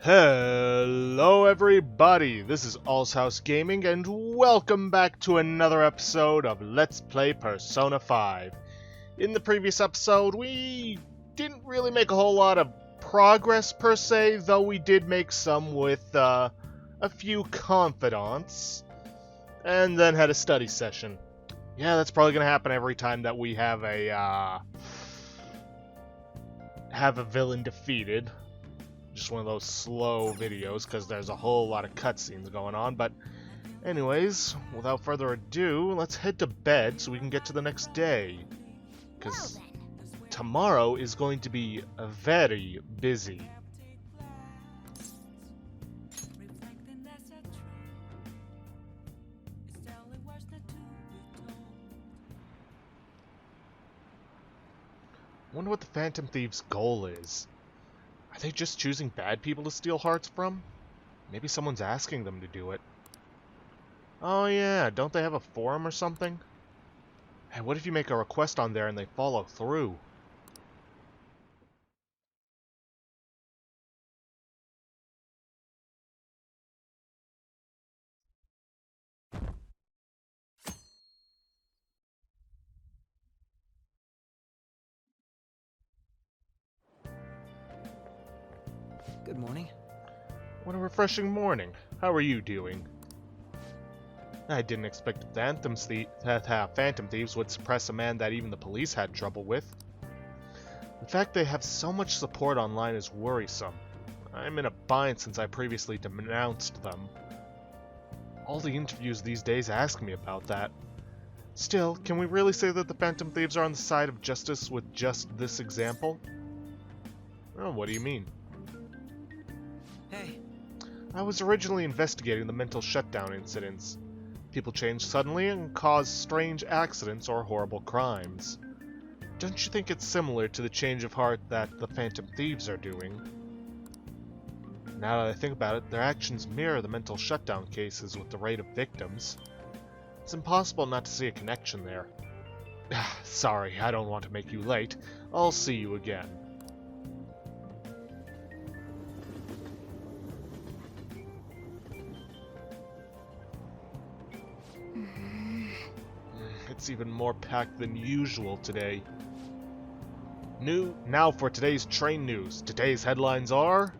Hello everybody, this is All's House Gaming and welcome back to another episode of Let's Play Persona 5. In the previous episode, we didn't really make a whole lot of progress per se, though we did make some with a few confidants, and then had a study session. Yeah, that's probably going to happen every time that we have a villain defeated. Just one of those slow videos because there's a whole lot of cutscenes going on. But anyways, without further ado, let's head to bed so we can get to the next day. Because tomorrow is going to be very busy. Wonder what the Phantom Thieves' goal is. Are they just choosing bad people to steal hearts from? Maybe someone's asking them to do it. Oh yeah, don't they have a forum or something? Hey, what if you make a request on there and they follow through? Good morning. What a refreshing morning. How are you doing? I didn't expect Phantom Thieves would suppress a man that even the police had trouble with. The fact they have so much support online is worrisome. I'm in a bind since I previously denounced them. All the interviews these days ask me about that. Still, can we really say that the Phantom Thieves are on the side of justice with just this example? Oh, what do you mean? Hey. I was originally investigating the mental shutdown incidents. People change suddenly and cause strange accidents or horrible crimes. Don't you think it's similar to the change of heart that the Phantom Thieves are doing? Now that I think about it, their actions mirror the mental shutdown cases with the rate of victims. It's impossible not to see a connection there. Sorry, I don't want to make you late. I'll see you again. It's even more packed than usual today. Now for today's train news. Today's headlines are...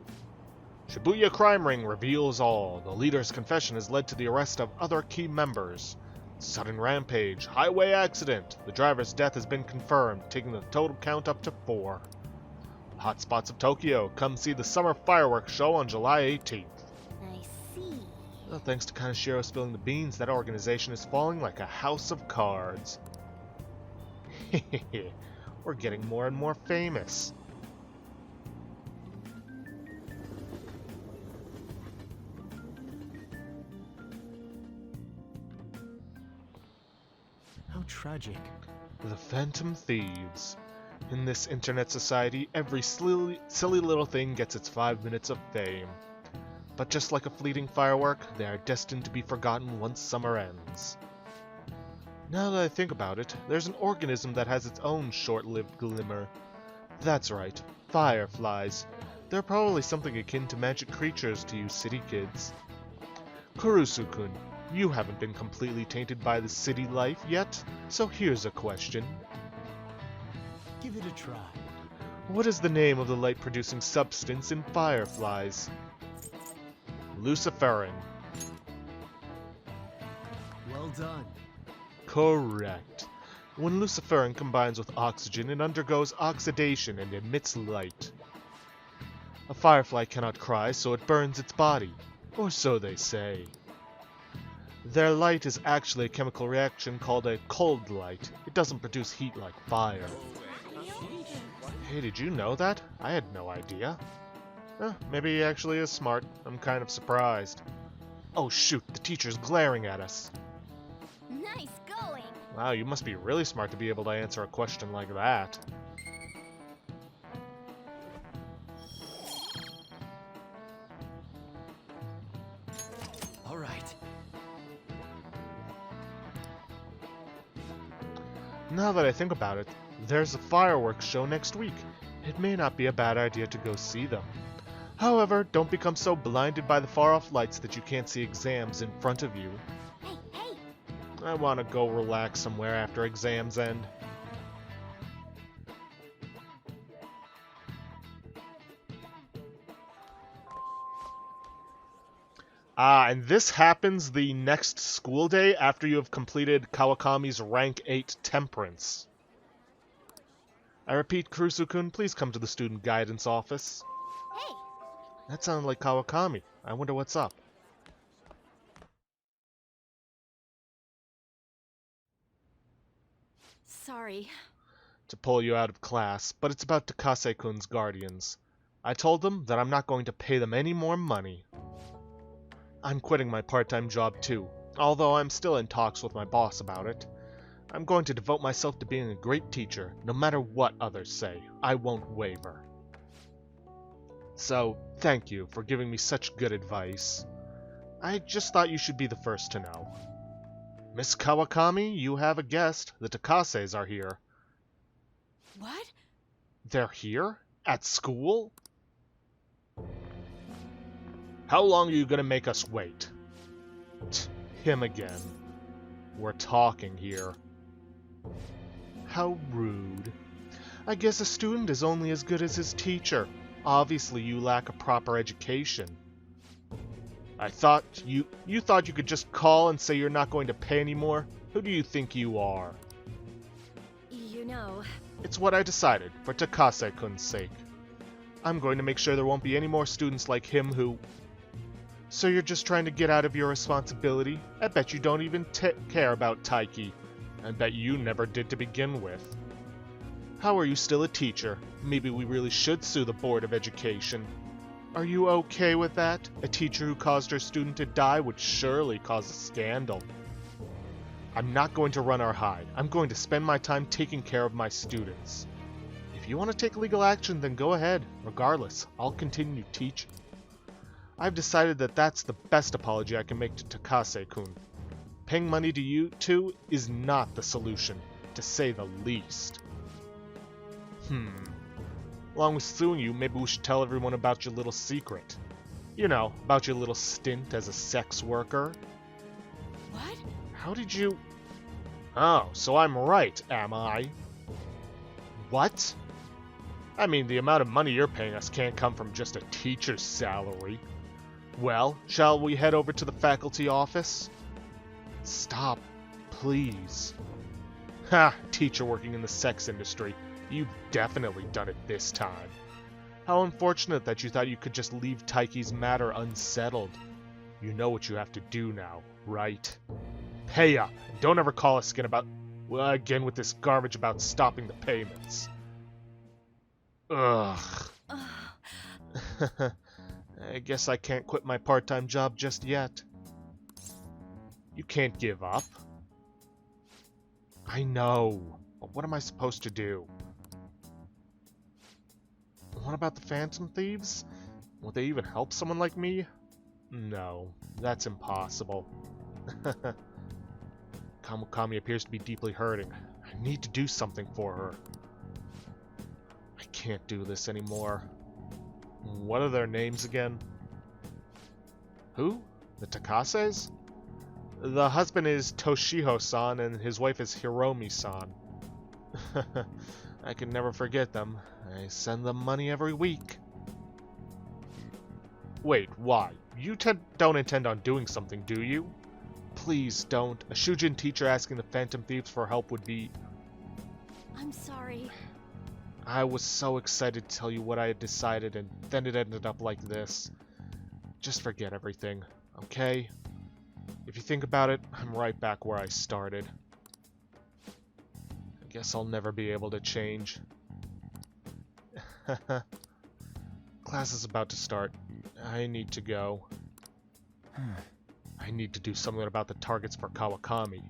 Shibuya crime ring reveals all. The leader's confession has led to the arrest of other key members. Sudden rampage. Highway accident. The driver's death has been confirmed, taking the total count up to 4. Hotspots of Tokyo. Come see the summer fireworks show on July 18th. Well, thanks to Kaneshiro spilling the beans, that organization is falling like a house of cards. We're getting more and more famous. How tragic. The Phantom Thieves. In this internet society, every silly little thing gets its 5 minutes of fame. But just like a fleeting firework, they are destined to be forgotten once summer ends. Now that I think about it, there's an organism that has its own short-lived glimmer. That's right, fireflies. They're probably something akin to magic creatures to you city kids. Kurusu-kun, you haven't been completely tainted by the city life yet, so here's a question. Give it a try. What is the name of the light-producing substance in fireflies? Luciferin. Well done. Correct. When luciferin combines with oxygen, it undergoes oxidation and emits light. A firefly cannot cry, so it burns its body, or so they say. Their light is actually a chemical reaction called a cold light. It doesn't produce heat like fire. Hey, did you know that? I had no idea. Maybe he actually is smart. I'm kind of surprised. Oh shoot, the teacher's glaring at us. Nice going! Wow, you must be really smart to be able to answer a question like that. All right. Now that I think about it, there's a fireworks show next week. It may not be a bad idea to go see them. However, don't become so blinded by the far-off lights that you can't see exams in front of you. Hey, hey! I want to go relax somewhere after exams end. And this happens the next school day after you have completed Kawakami's Rank 8 Temperance. I repeat, Kurusu-kun, please come to the student guidance office. Hey! That sounded like Kawakami. I wonder what's up. Sorry. To pull you out of class, but it's about Takase-kun's guardians. I told them that I'm not going to pay them any more money. I'm quitting my part-time job too, although I'm still in talks with my boss about it. I'm going to devote myself to being a great teacher, no matter what others say. I won't waver. So, thank you for giving me such good advice. I just thought you should be the first to know. Miss Kawakami, you have a guest. The Takases are here. What? They're here? At school? How long are you gonna make us wait? Him again. We're talking here. How rude. I guess a student is only as good as his teacher. Obviously, you lack a proper education. I thought you thought you could just call and say you're not going to pay anymore? Who do you think you are? You know... It's what I decided, for Takase-kun's sake. I'm going to make sure there won't be any more students like him who... So you're just trying to get out of your responsibility? I bet you don't even care about Taiki. I bet you never did to begin with. How are you still a teacher? Maybe we really should sue the Board of Education. Are you okay with that? A teacher who caused her student to die would surely cause a scandal. I'm not going to run or hide. I'm going to spend my time taking care of my students. If you want to take legal action, then go ahead. Regardless, I'll continue teaching. I've decided that that's the best apology I can make to Takase-kun. Paying money to you two is not the solution, to say the least. Along with suing you, maybe we should tell everyone about your little secret. You know, about your little stint as a sex worker. What? How did you... Oh, so I'm right, am I? What? I mean, the amount of money you're paying us can't come from just a teacher's salary. Well, shall we head over to the faculty office? Stop, please. Ha, teacher working in the sex industry. You've definitely done it this time. How unfortunate that you thought you could just leave Taiki's matter unsettled. You know what you have to do now, right? Pay up, and don't ever call us again with this garbage about stopping the payments. Ugh. I guess I can't quit my part-time job just yet. You can't give up. I know, but what am I supposed to do? What about the Phantom Thieves? Will they even help someone like me? No, that's impossible. Kawakami appears to be deeply hurting. I need to do something for her. I can't do this anymore. What are their names again? Who? The Takases? The husband is Toshiho-san and his wife is Hiromi-san. I can never forget them. I send them money every week. Wait, why? You don't intend on doing something, do you? Please don't. A Shujin teacher asking the Phantom Thieves for help would be... I'm sorry. I was so excited to tell you what I had decided, and then it ended up like this. Just forget everything, okay? If you think about it, I'm right back where I started. I guess I'll never be able to change. Class is about to start. I need to go. I need to do something about the targets for Kawakami.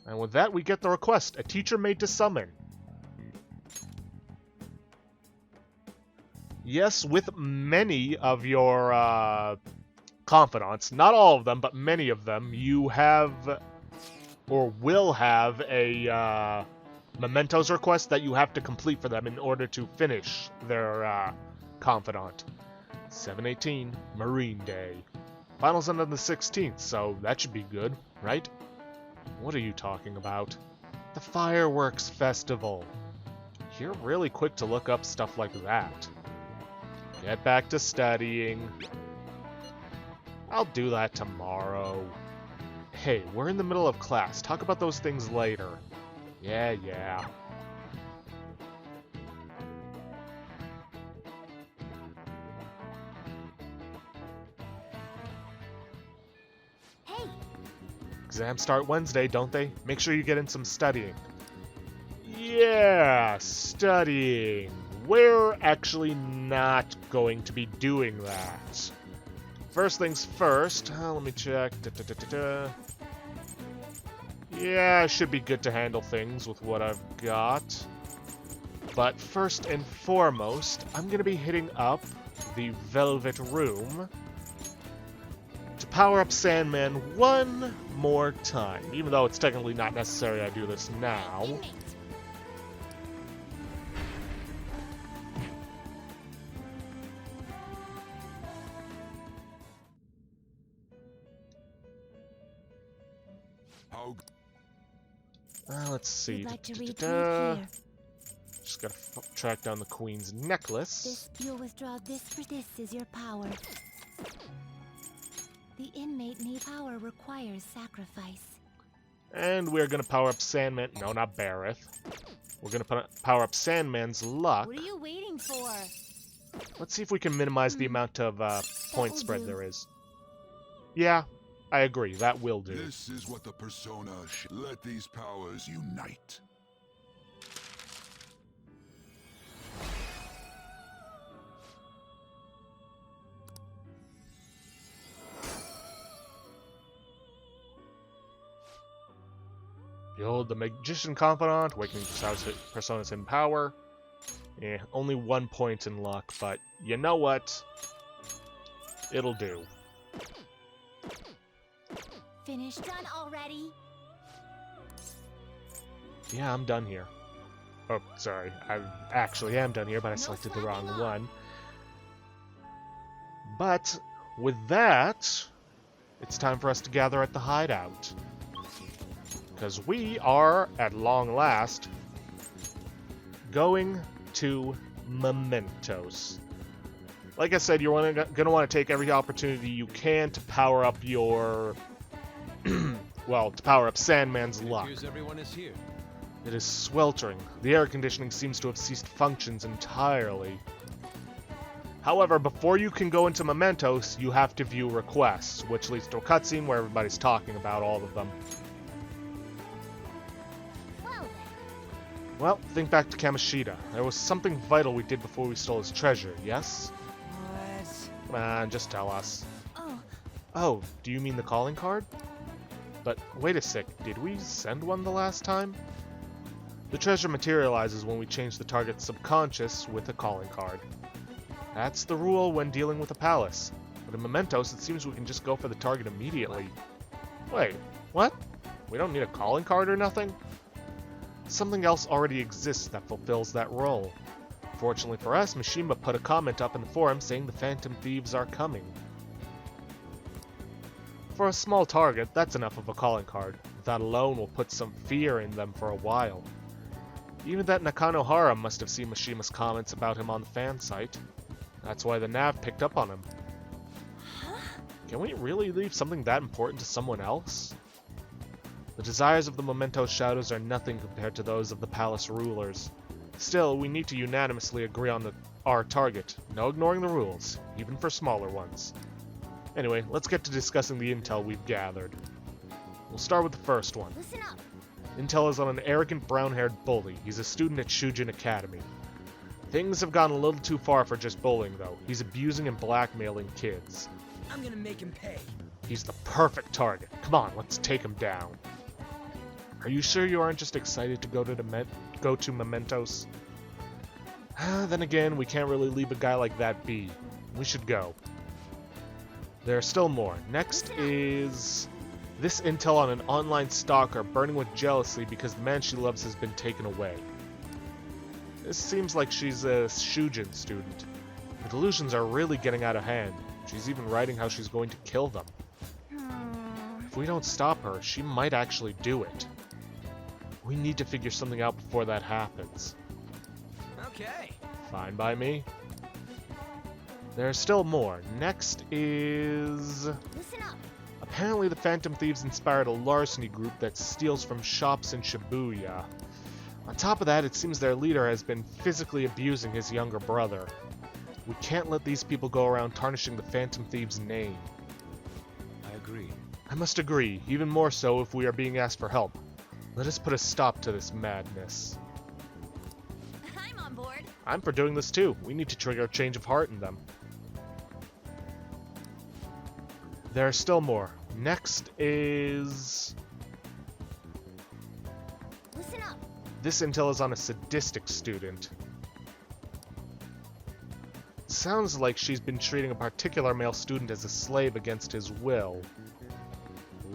And with that, we get the request. A teacher made to summon. Yes, with many of your confidants, not all of them, but many of them, you have or will have a Mementos request that you have to complete for them in order to finish their confidant. 7/18, Marine Day. Finals end on the 16th, so that should be good, right? What are you talking about? The Fireworks Festival. You're really quick to look up stuff like that. Get back to studying. I'll do that tomorrow. Hey, we're in the middle of class. Talk about those things later. Yeah. Hey, Exams start Wednesday, don't they? Make sure you get in some studying. Yeah, studying. We're actually not going to be doing that. First things first, let me check. Yeah, I should be good to handle things with what I've got. But first and foremost, I'm going to be hitting up the Velvet Room to power up Sandman one more time. Even though it's technically not necessary I do this now. inmate. How Let's see. You'd like to read from here. Just gotta track down the Queen's necklace. This, you'll withdraw this for this is your power. The inmate need power requires sacrifice. And we're gonna power up Sandman. No, not Bareth. We're gonna power up Sandman's luck. What are you waiting for? Let's see if we can minimize the amount of point will spread do. there is. Yeah, I agree. That will do. this is what the persona let these powers unite. Behold the Magician Confidant, awakening personas in power. Yeah, only 1 point in luck, but you know what? It'll do. Finished done already? Yeah, I'm done here. Oh, sorry. I actually am done here, but I No selected the slacking wrong off. one. But with that, it's time for us to gather at the hideout. Because we are, at long last, going to Mementos. Like I said, you're going to want to take every opportunity you can to power up your... well, to power up Sandman's luck. Appears everyone is here. It is sweltering. The air conditioning seems to have ceased functions entirely. However, before you can go into Mementos, you have to view requests, which leads to a cutscene where everybody's talking about all of them. Well then. Well, think back to Kamishita. There was something vital we did before we stole his treasure, yes? What? Come on, just tell us. Oh, Oh, do you mean the calling card? But wait a sec, did we send one the last time? The treasure materializes when we change the target's subconscious with a calling card. That's the rule when dealing with a palace. But in Mementos, it seems we can just go for the target immediately. Wait, what? We don't need a calling card or nothing? Something else already exists that fulfills that role. Fortunately for us, Mishima put a comment up in the forum saying the Phantom Thieves are coming. For a small target, that's enough of a calling card. That alone will put some fear in them for a while. Even that Nakanohara must have seen Mishima's comments about him on the fan site. That's why the Nav picked up on him. Can we really leave something that important to someone else? The desires of the Memento Shadows are nothing compared to those of the palace rulers. Still, we need to unanimously agree on our target. No ignoring the rules, even for smaller ones. Anyway, let's get to discussing the intel we've gathered. We'll start with the first one. listen up. Intel is on an arrogant brown-haired bully. He's a student at Shujin Academy. Things have gone a little too far for just bullying, though. He's abusing and blackmailing kids. I'm gonna make him pay. He's the perfect target. Come on, let's take him down. Are you sure you aren't just excited to go to Mementos? Then again, we can't really leave a guy like that be. We should go. There are still more. Next is this intel on an online stalker burning with jealousy because the man she loves has been taken away. This seems like she's a Shujin student. The delusions are really getting out of hand. She's even writing how she's going to kill them. If we don't stop her, she might actually do it. We need to figure something out before that happens. Okay. Fine by me. There's still more. Next is... Listen up. Apparently the Phantom Thieves inspired a larceny group that steals from shops in Shibuya. On top of that, it seems their leader has been physically abusing his younger brother. We can't let these people go around tarnishing the Phantom Thieves' name. I agree. I must agree, even more so if we are being asked for help. Let us put a stop to this madness. I'm on board. I'm for doing this too. We need to trigger a change of heart in them. There are still more. Next is... Listen up. This intel is on a sadistic student. Sounds like she's been treating a particular male student as a slave against his will.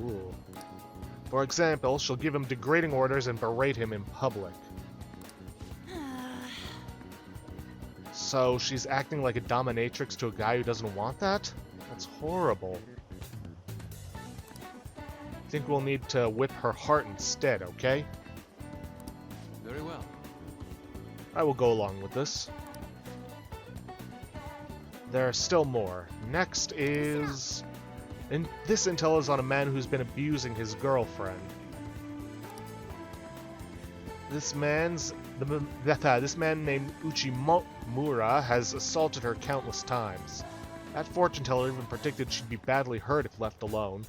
Ooh. For example, she'll give him degrading orders and berate him in public. So she's acting like a dominatrix to a guy who doesn't want that? That's horrible. Think we'll need to whip her heart instead, okay? Very well. I will go along with this. There are still more. Next is... this intel is on a man who's been abusing his girlfriend. This man named Uchimura has assaulted her countless times. That fortune teller even predicted she'd be badly hurt if left alone.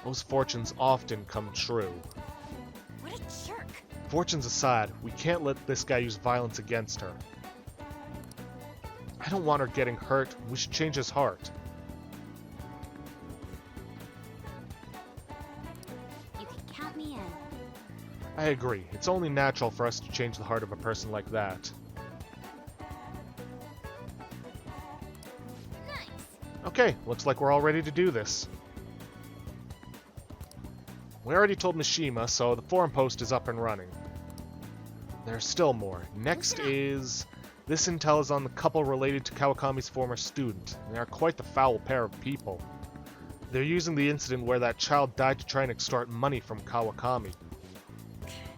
Those fortunes often come true. What a jerk. Fortunes aside, we can't let this guy use violence against her. I don't want her getting hurt. We should change his heart. You can count me in. I agree. It's only natural for us to change the heart of a person like that. Nice. Okay, looks like we're all ready to do this. We already told Mishima, so the forum post is up and running. There's still more. Next is... This intel is on the couple related to Kawakami's former student. They are quite the foul pair of people. They're using the incident where that child died to try and extort money from Kawakami.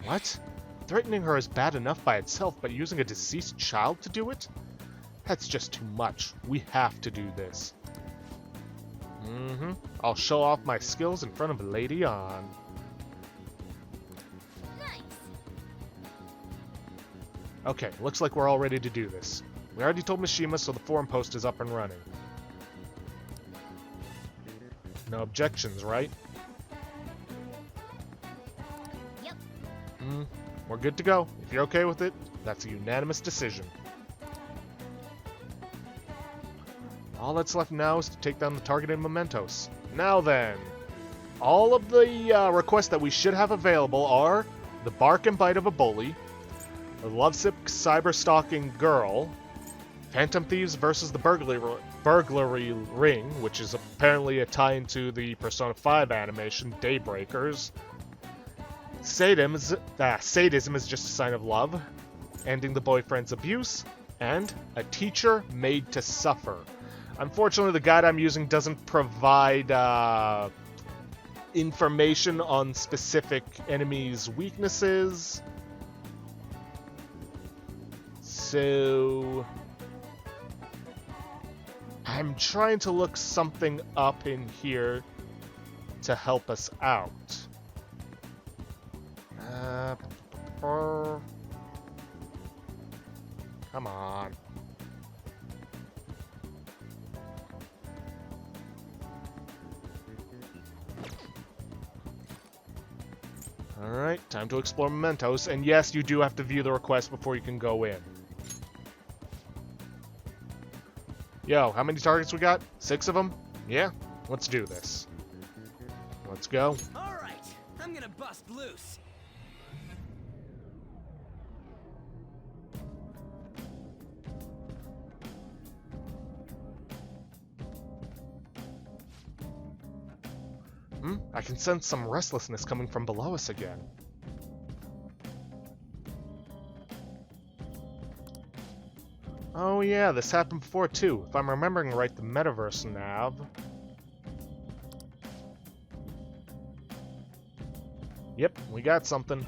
What? Threatening her is bad enough by itself, but using a deceased child to do it? That's just too much. We have to do this. I'll show off my skills in front of Lady On. Nice. Okay, looks like we're all ready to do this. We already told Mishima, so the forum post is up and running. No objections, right? Yep. We're good to go. If you're okay with it, that's a unanimous decision. All that's left now is to take down the target in Mementos. Now then, all of the requests that we should have available are the bark and bite of a bully, the lovesick cyber-stalking girl, Phantom Thieves versus the burglary ring, which is apparently a tie into the Persona 5 animation, Daybreakers. Sadism is just a sign of love, ending the boyfriend's abuse, and a teacher made to suffer. Unfortunately, the guide I'm using doesn't provide information on specific enemies' weaknesses. So I'm trying to look something up in here to help us out. Come on. Alright, time to explore Mementos, and yes, you do have to view the request before you can go in. Yo, how many targets we got? 6 of them? Yeah? Let's do this. Let's go. Alright, I'm gonna bust loose. I can sense some restlessness coming from below us again. Oh yeah, this happened before too. If I'm remembering right, the metaverse nav. Yep, we got something.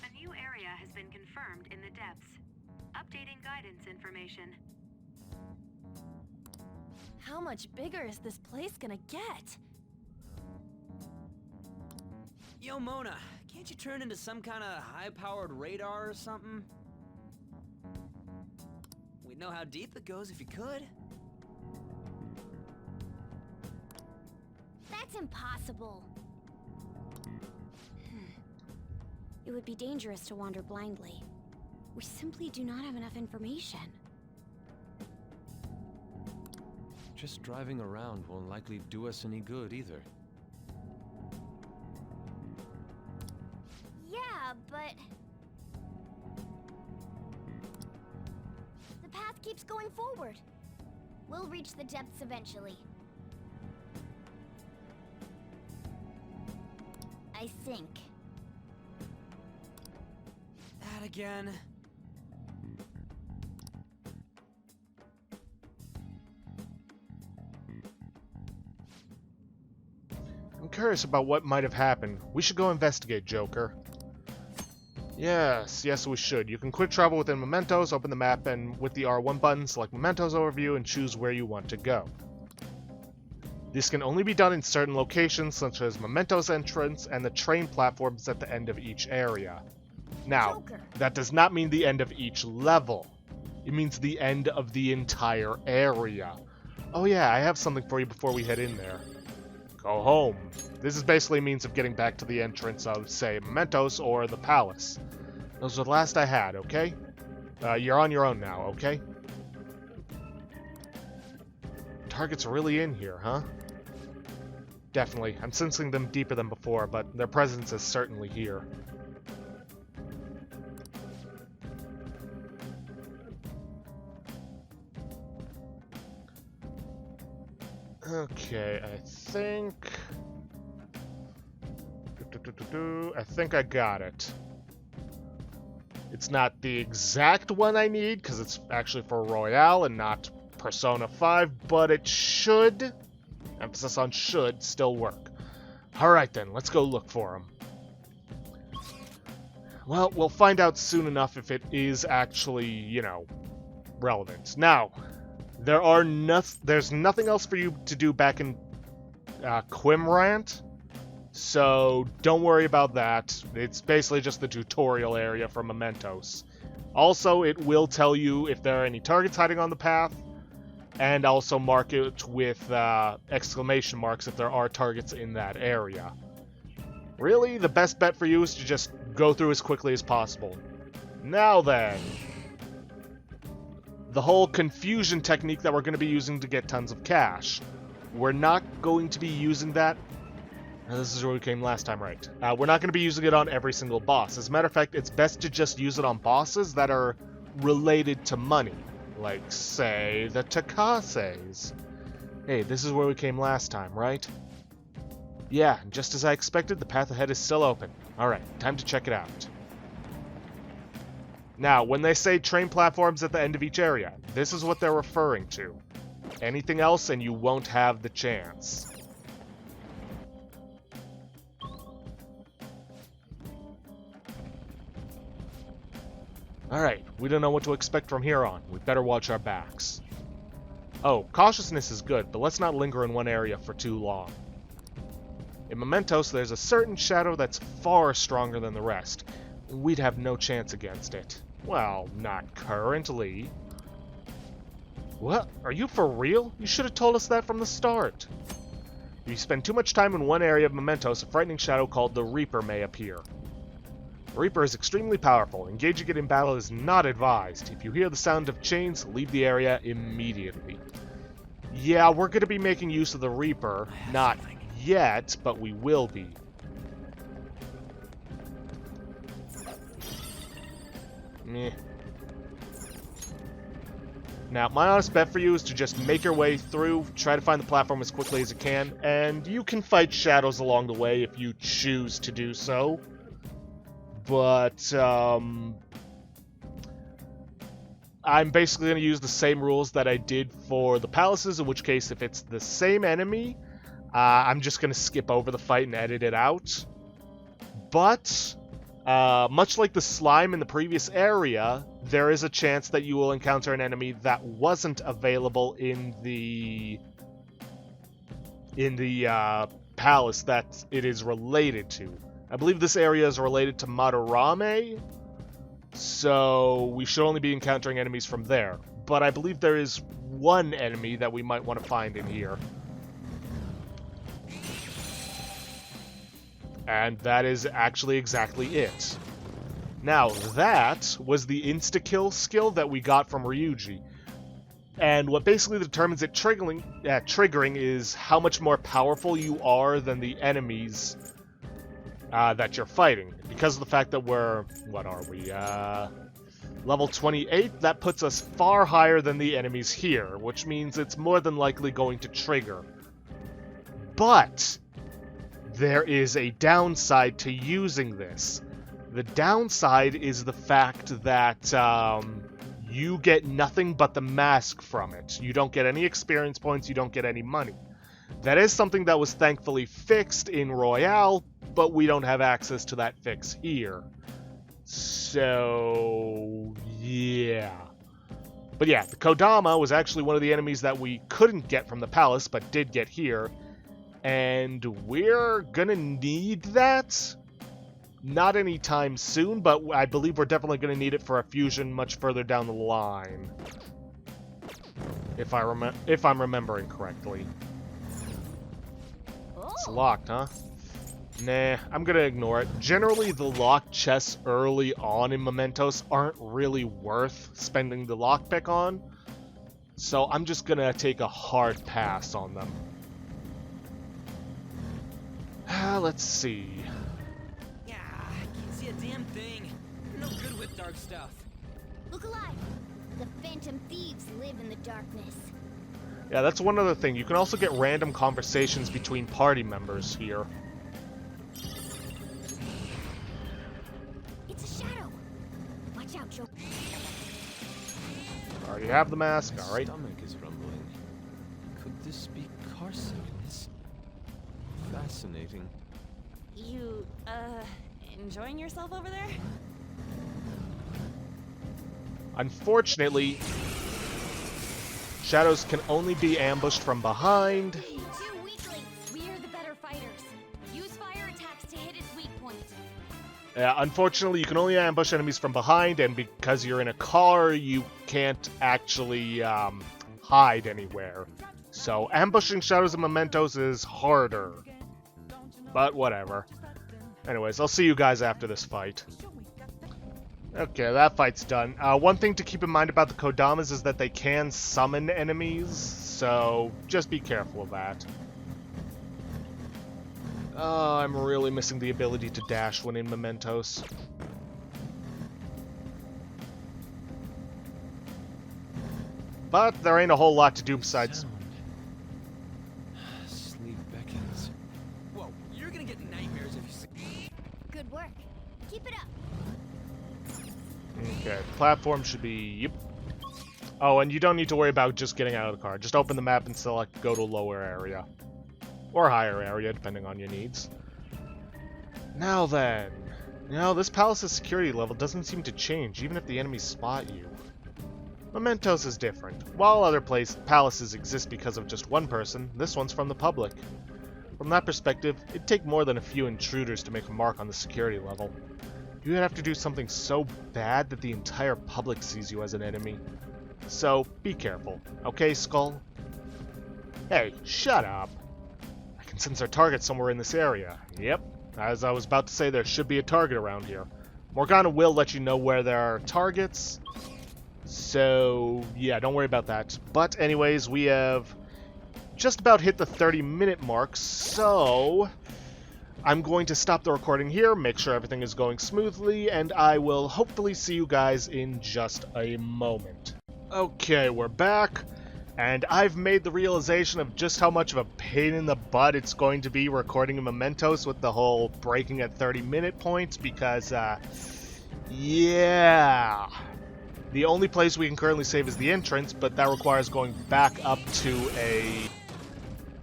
A new area has been confirmed in the depths. Updating guidance information. How much bigger is this place gonna get? Yo, Mona, can't you turn into some kind of high-powered radar or something? We'd know how deep it goes if you could. That's impossible. It would be dangerous to wander blindly. We simply do not have enough information. Just driving around won't likely do us any good either. Yeah, but... the path keeps going forward. We'll reach the depths eventually. I think. That again. I'm curious about what might have happened. We should go investigate, Joker. Yes, we should. You can quick travel within Mementos, open the map, and with the R1 button, select Mementos Overview and choose where you want to go. This can only be done in certain locations, such as Mementos entrance and the train platforms at the end of each area. Now, Joker. that does not mean the end of each level. It means the end of the entire area. Oh yeah, I have something for you before we head in there. Go home. This is basically a means of getting back to the entrance of, say, Mementos or the Palace. Those are the last I had, okay? You're on your own now, okay? Target's really in here, huh? Definitely. I'm sensing them deeper than before, but their presence is certainly here. Okay, I think I got it. It's not the exact one I need, because it's actually for Royale and not Persona 5, but it should, emphasis on should, still work. Alright then, let's go look for him. Well, we'll find out soon enough if it is actually, you know, relevant. Now, there's nothing else for you to do back in Quimrant, so don't worry about that. It's basically just the tutorial area for Mementos. Also, it will tell you if there are any targets hiding on the path, and also mark it with exclamation marks if there are targets in that area. Really, the best bet for you is to just go through as quickly as possible. Now then, the whole confusion technique that we're going to be using to get tons of cash. We're not going to be using that. This is where we came last time, right? We're not going to be using it on every single boss. As a matter of fact, it's best to just use it on bosses that are related to money. Like, say, the Takases. Hey, this is where we came last time, right? Yeah, just as I expected, the path ahead is still open. Alright, time to check it out. Now, when they say train platforms at the end of each area, this is what they're referring to. Anything else and you won't have the chance. Alright, we don't know what to expect from here on. We better watch our backs. Oh, cautiousness is good, but let's not linger in one area for too long. In Mementos, there's a certain shadow that's far stronger than the rest. We'd have no chance against it. Well, not currently. What? Are you for real? You should have told us that from the start. If you spend too much time in one area of Mementos, a frightening shadow called the Reaper may appear. The Reaper is extremely powerful. Engaging it in battle is not advised. If you hear the sound of chains, leave the area immediately. Yeah, we're going to be making use of the Reaper. Not yet, but we will be. Meh. Now, my honest bet for you is to just make your way through, try to find the platform as quickly as you can, and you can fight shadows along the way if you choose to do so. But, I'm basically going to use the same rules that I did for the palaces, in which case, if it's the same enemy, I'm just going to skip over the fight and edit it out. But, much like the slime in the previous area, there is a chance that you will encounter an enemy that wasn't available in the palace that it is related to. I believe this area is related to Madarame, so we should only be encountering enemies from there. But I believe there is one enemy that we might want to find in here. And that is actually exactly it. Now, that was the insta-kill skill that we got from Ryuji. And what basically determines it triggering is how much more powerful you are than the enemies that you're fighting. Because of the fact that we're, what are we, level 28, that puts us far higher than the enemies here, which means it's more than likely going to trigger. But there is a downside to using this. The downside is the fact that you get nothing but the mask from it. You don't get any experience points, you don't get any money. That is something that was thankfully fixed in Royale, but we don't have access to that fix here. So, yeah. But yeah, the Kodama was actually one of the enemies that we couldn't get from the palace, but did get here. And we're gonna need that. Not anytime soon, but I believe we're definitely gonna need it for a fusion much further down the line. If I'm remembering correctly. It's locked, huh? Nah, I'm gonna ignore it. Generally, the locked chests early on in Mementos aren't really worth spending the lockpick on. So I'm just gonna take a hard pass on them. Let's see. Yeah, I can't see a damn thing. I'm no good with dark stuff. Look alive! The phantom thieves live in the darkness. Yeah, that's one other thing. You can also get random conversations between party members here. It's a shadow! Watch out, Joe. Already have the mask, alright. Stomach is rumbling. Could this be car sickness? Fascinating. You, enjoying yourself over there? Unfortunately, shadows can only be ambushed from behind. Two weaklings! We are the better fighters. Use fire attacks to hit its weak point. Unfortunately, you can only ambush enemies from behind, and because you're in a car, you can't actually hide anywhere. So ambushing shadows and mementos is harder. But whatever. Anyways, I'll see you guys after this fight. Okay, that fight's done. One thing to keep in mind about the Kodamas is that they can summon enemies, so just be careful of that. I'm really missing the ability to dash when in Mementos. But there ain't a whole lot to do besides... Sleep beckons. Whoa, you're gonna get nightmares if you see. Good work. Keep it up. Okay, platform should be... Yep. Oh, and you don't need to worry about just getting out of the car. Just open the map and select go to lower area. Or higher area, depending on your needs. Now then. You know, this palace's security level doesn't seem to change, even if the enemies spot you. Mementos is different. While other palaces exist because of just one person, this one's from the public. From that perspective, it'd take more than a few intruders to make a mark on the security level. You would have to do something so bad that the entire public sees you as an enemy. So, be careful. Okay, Skull? Hey, shut up! I can sense our target somewhere in this area. Yep, as I was about to say, there should be a target around here. Morgana will let you know where there are targets. So, yeah, don't worry about that. But anyways, we have just about hit the 30-minute mark, so... I'm going to stop the recording here, make sure everything is going smoothly, and I will hopefully see you guys in just a moment. Okay, we're back, and I've made the realization of just how much of a pain in the butt it's going to be recording a Mementos with the whole breaking at 30-minute points, because, yeah. The only place we can currently save is the entrance, but that requires going back up to a...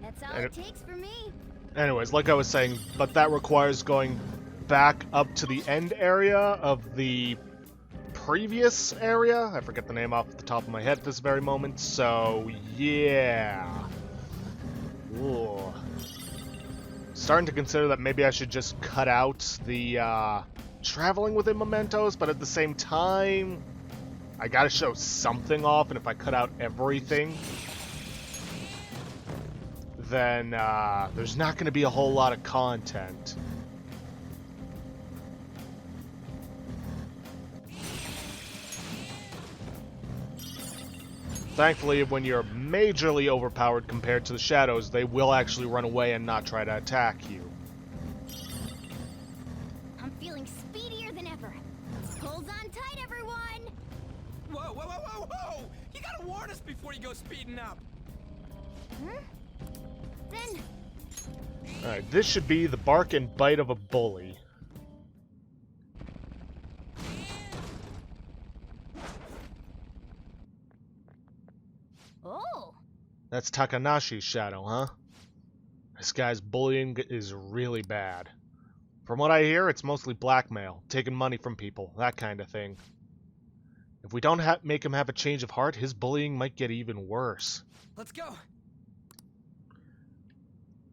That's all it takes for me. Anyways, like I was saying, but that requires going back up to the end area of the previous area. I forget the name off the top of my head at this very moment, so yeah. Ooh. Starting to consider that maybe I should just cut out the traveling within Mementos, but at the same time, I gotta show something off, and if I cut out everything, then there's not gonna be a whole lot of content. Thankfully, when you're majorly overpowered compared to the shadows, they will actually run away and not try to attack you. I'm feeling speedier than ever. Hold on tight, everyone! Whoa, whoa, whoa, whoa, whoa! You gotta warn us before you go speeding up. Then... Alright, this should be the bark and bite of a bully. Oh! That's Takanashi's shadow, huh? This guy's bullying is really bad. From what I hear, it's mostly blackmail, taking money from people, that kind of thing. If we don't make him have a change of heart, his bullying might get even worse. Let's go.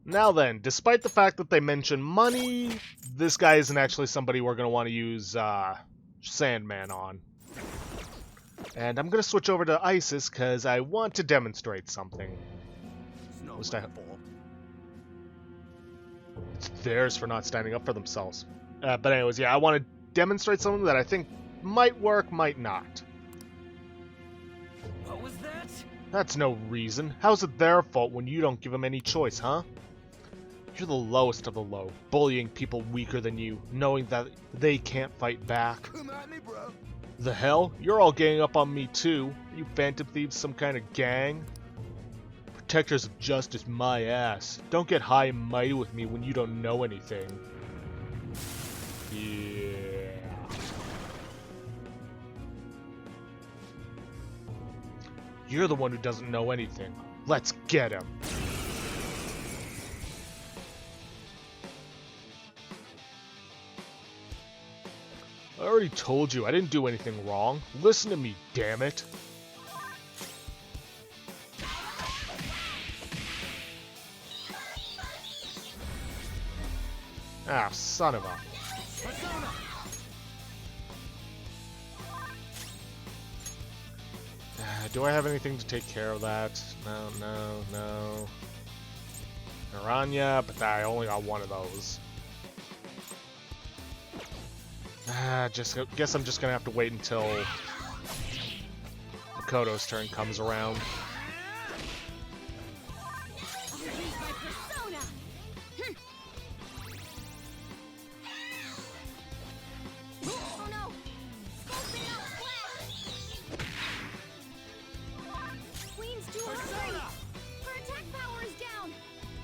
Now then, despite the fact that they mention money, this guy isn't actually somebody we're going to want to use Sandman on. And I'm going to switch over to Isis because I want to demonstrate something. It's theirs for not standing up for themselves. But anyways, yeah, I want to demonstrate something that I think might work, might not. What was that? That's no reason. How's it their fault when you don't give them any choice, huh? You're the lowest of the low, bullying people weaker than you, knowing that they can't fight back. Come at me, bro. The hell? You're all ganging up on me too. Are you Phantom Thieves some kind of gang? Protectors of justice, my ass. Don't get high and mighty with me when you don't know anything. Yeah. You're the one who doesn't know anything. Let's get him. I already told you I didn't do anything wrong. Listen to me, damn it. Ah, son of a... Do I have anything to take care of that? No. Naranya, but I only got one of those. Guess I'm just gonna have to wait until Makoto's turn comes around.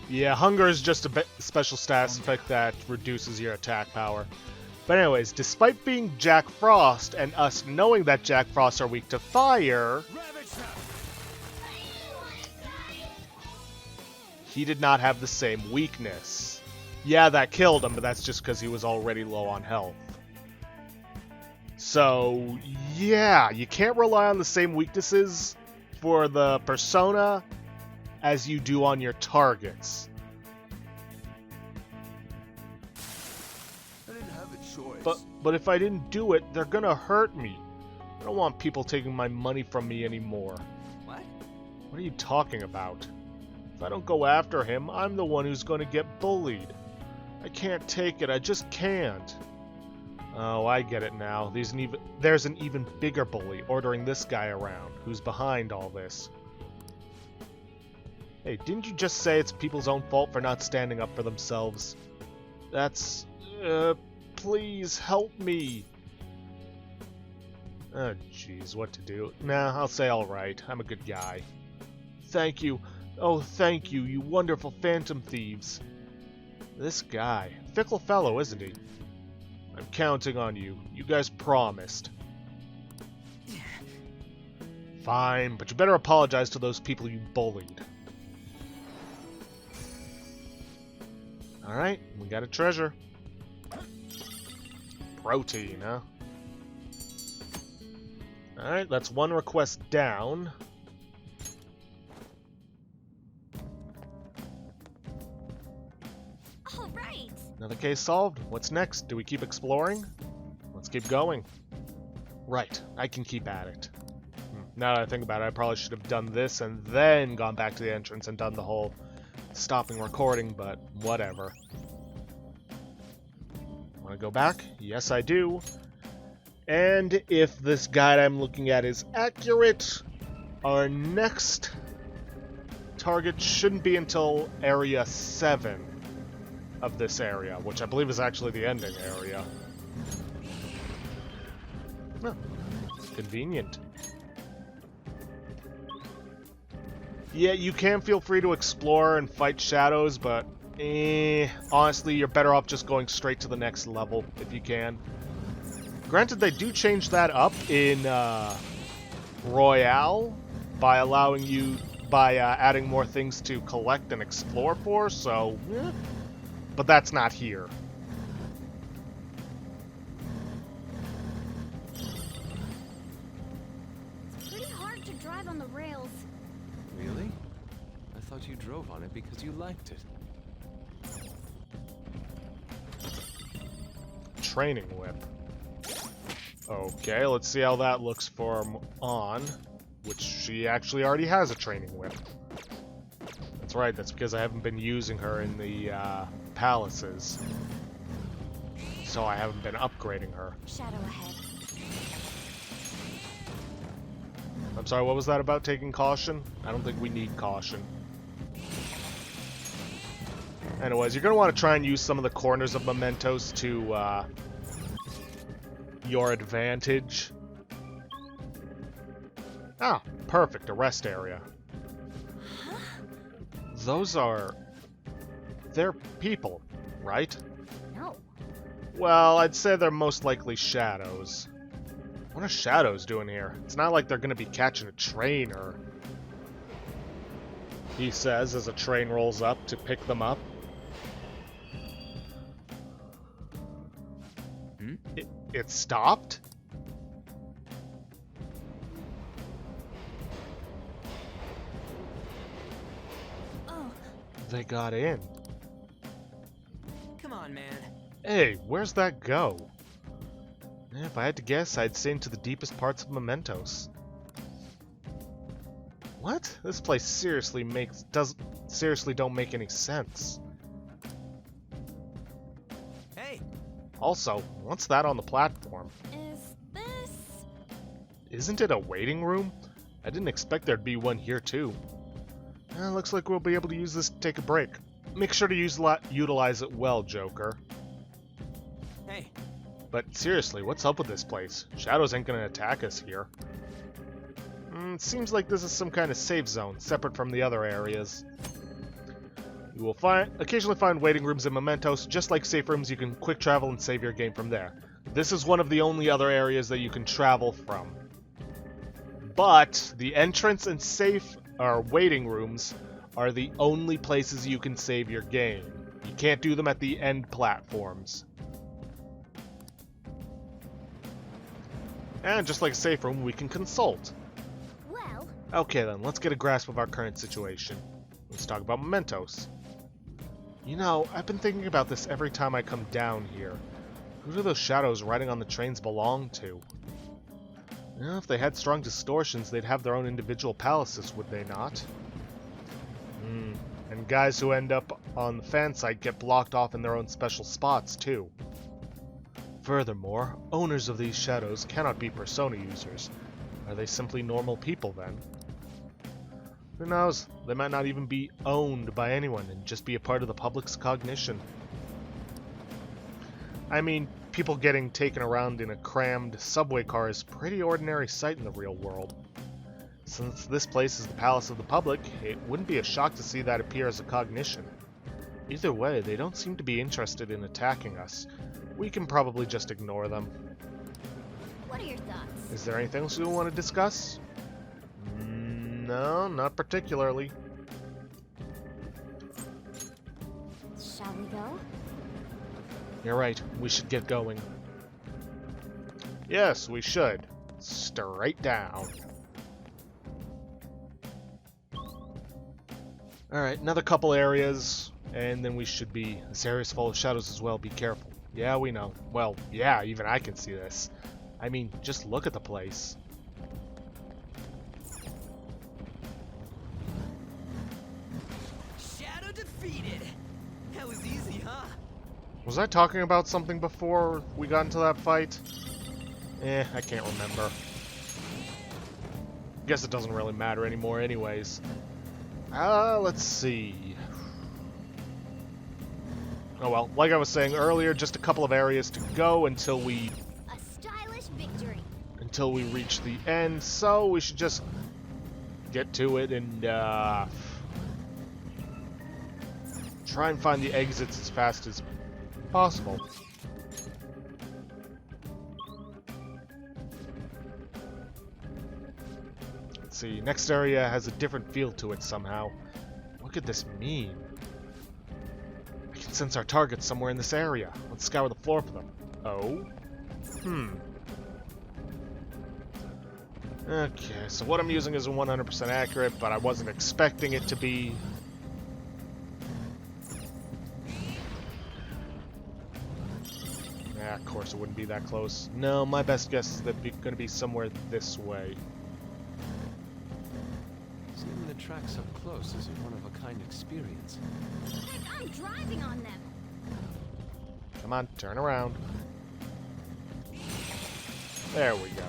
Yeah, hunger is just a special status effect that reduces your attack power. But anyways, despite being Jack Frost and us knowing that Jack Frost are weak to fire, he did not have the same weakness. Yeah, that killed him, but that's just because he was already low on health. So, yeah, you can't rely on the same weaknesses for the persona as you do on your targets. I didn't have a choice. But if I didn't do it, they're gonna hurt me. I don't want people taking my money from me anymore. What? What are you talking about? If I don't go after him, I'm the one who's gonna get bullied. I can't take it, I just can't. Oh, I get it now. There's an even bigger bully ordering this guy around, who's behind all this. Hey, didn't you just say it's people's own fault for not standing up for themselves? That's... please help me. Oh, jeez, what to do? Nah, I'll say alright. I'm a good guy. Thank you. Oh, thank you, you wonderful phantom thieves. This guy. Fickle fellow, isn't he? I'm counting on you. You guys promised. Fine, but you better apologize to those people you bullied. Alright, we got a treasure. Protein, huh? Alright, that's one request down. All right. Another case solved. What's next? Do we keep exploring? Let's keep going. Right, I can keep at it. Now that I think about it, I probably should have done this and then gone back to the entrance and done the whole stopping recording, but whatever. Want to go back? Yes, I do. And if this guide I'm looking at is accurate, our next target shouldn't be until Area 7 of this area, which I believe is actually the ending area. Oh, convenient. Yeah, you can feel free to explore and fight shadows, but honestly, you're better off just going straight to the next level if you can. Granted, they do change that up in Royale by allowing you, adding more things to collect and explore for, so, but that's not here. It's pretty hard to drive on the rails. Really? I thought you drove on it because you liked it. Training whip. Okay, let's see how that looks for on, which she actually already has a training whip. That's right, that's because I haven't been using her in the palaces. So I haven't been upgrading her. Shadow ahead. I'm sorry, what was that about taking caution? I don't think we need caution. Anyways, you're going to want to try and use some of the corners of Mementos to your advantage. Ah, perfect, a rest area. Those are... they're people, right? No. Well, I'd say they're most likely shadows. What are shadows doing here? It's not like they're gonna be catching a train or... he says as a train rolls up to pick them up. It stopped? Oh, They got in. Come on, man. Hey, where's that go? If I had to guess, I'd say into the deepest parts of Mementos. What? This place seriously don't make any sense. Hey, Also, what's that on the platform? Is this... Isn't it a waiting room? I didn't expect there'd be one here too. Looks like we'll be able to use this to take a break. Make sure to utilize it well, Joker. hey. But seriously, what's up with this place? Shadows ain't gonna attack us here. It seems like this is some kind of safe zone, separate from the other areas. You will occasionally find waiting rooms in Mementos. Just like safe rooms, you can quick travel and save your game from there. This is one of the only other areas that you can travel from. But the entrance and safe or waiting rooms are the only places you can save your game. You can't do them at the end platforms. And just like a safe room, we can consult. Well... Okay then, let's get a grasp of our current situation. Let's talk about Mementos. You know, I've been thinking about this every time I come down here. Who do those shadows riding on the trains belong to? You know, if they had strong distortions, they'd have their own individual palaces, would they not? And guys who end up on the fan site get blocked off in their own special spots, too. Furthermore, owners of these shadows cannot be persona users. Are they simply normal people, then? Who knows? They might not even be owned by anyone and just be a part of the public's cognition. I mean, people getting taken around in a crammed subway car is a pretty ordinary sight in the real world. Since this place is the palace of the public, it wouldn't be a shock to see that appear as a cognition. Either way, they don't seem to be interested in attacking us. We can probably just ignore them. What are your thoughts? Is there anything else we want to discuss? No, not particularly. Shall we go? You're right, we should get going. Yes, we should. Straight down. Alright, another couple areas, and then we should be... This area's full of shadows as well, be careful. Yeah, we know. Well, yeah, even I can see this. I mean, just look at the place. Shadow defeated. That was easy, huh? Was I talking about something before we got into that fight? I can't remember. Guess it doesn't really matter anymore anyways. Let's see. Oh well, like I was saying earlier, just a couple of areas to go until we A stylish victory. reach the end, so we should just get to it and try and find the exits as fast as possible. Let's see, next area has a different feel to it somehow. What could this mean? I can sense our targets somewhere in this area. Let's scour the floor for them. Oh? Okay, so what I'm using isn't 100% accurate, but I wasn't expecting it to be. Yeah, of course it wouldn't be that close. No, my best guess is that it's going to be somewhere this way. Seeing the tracks up close is a one-of-a-kind experience. Heck, I'm driving on them. Come on, turn around. There we go.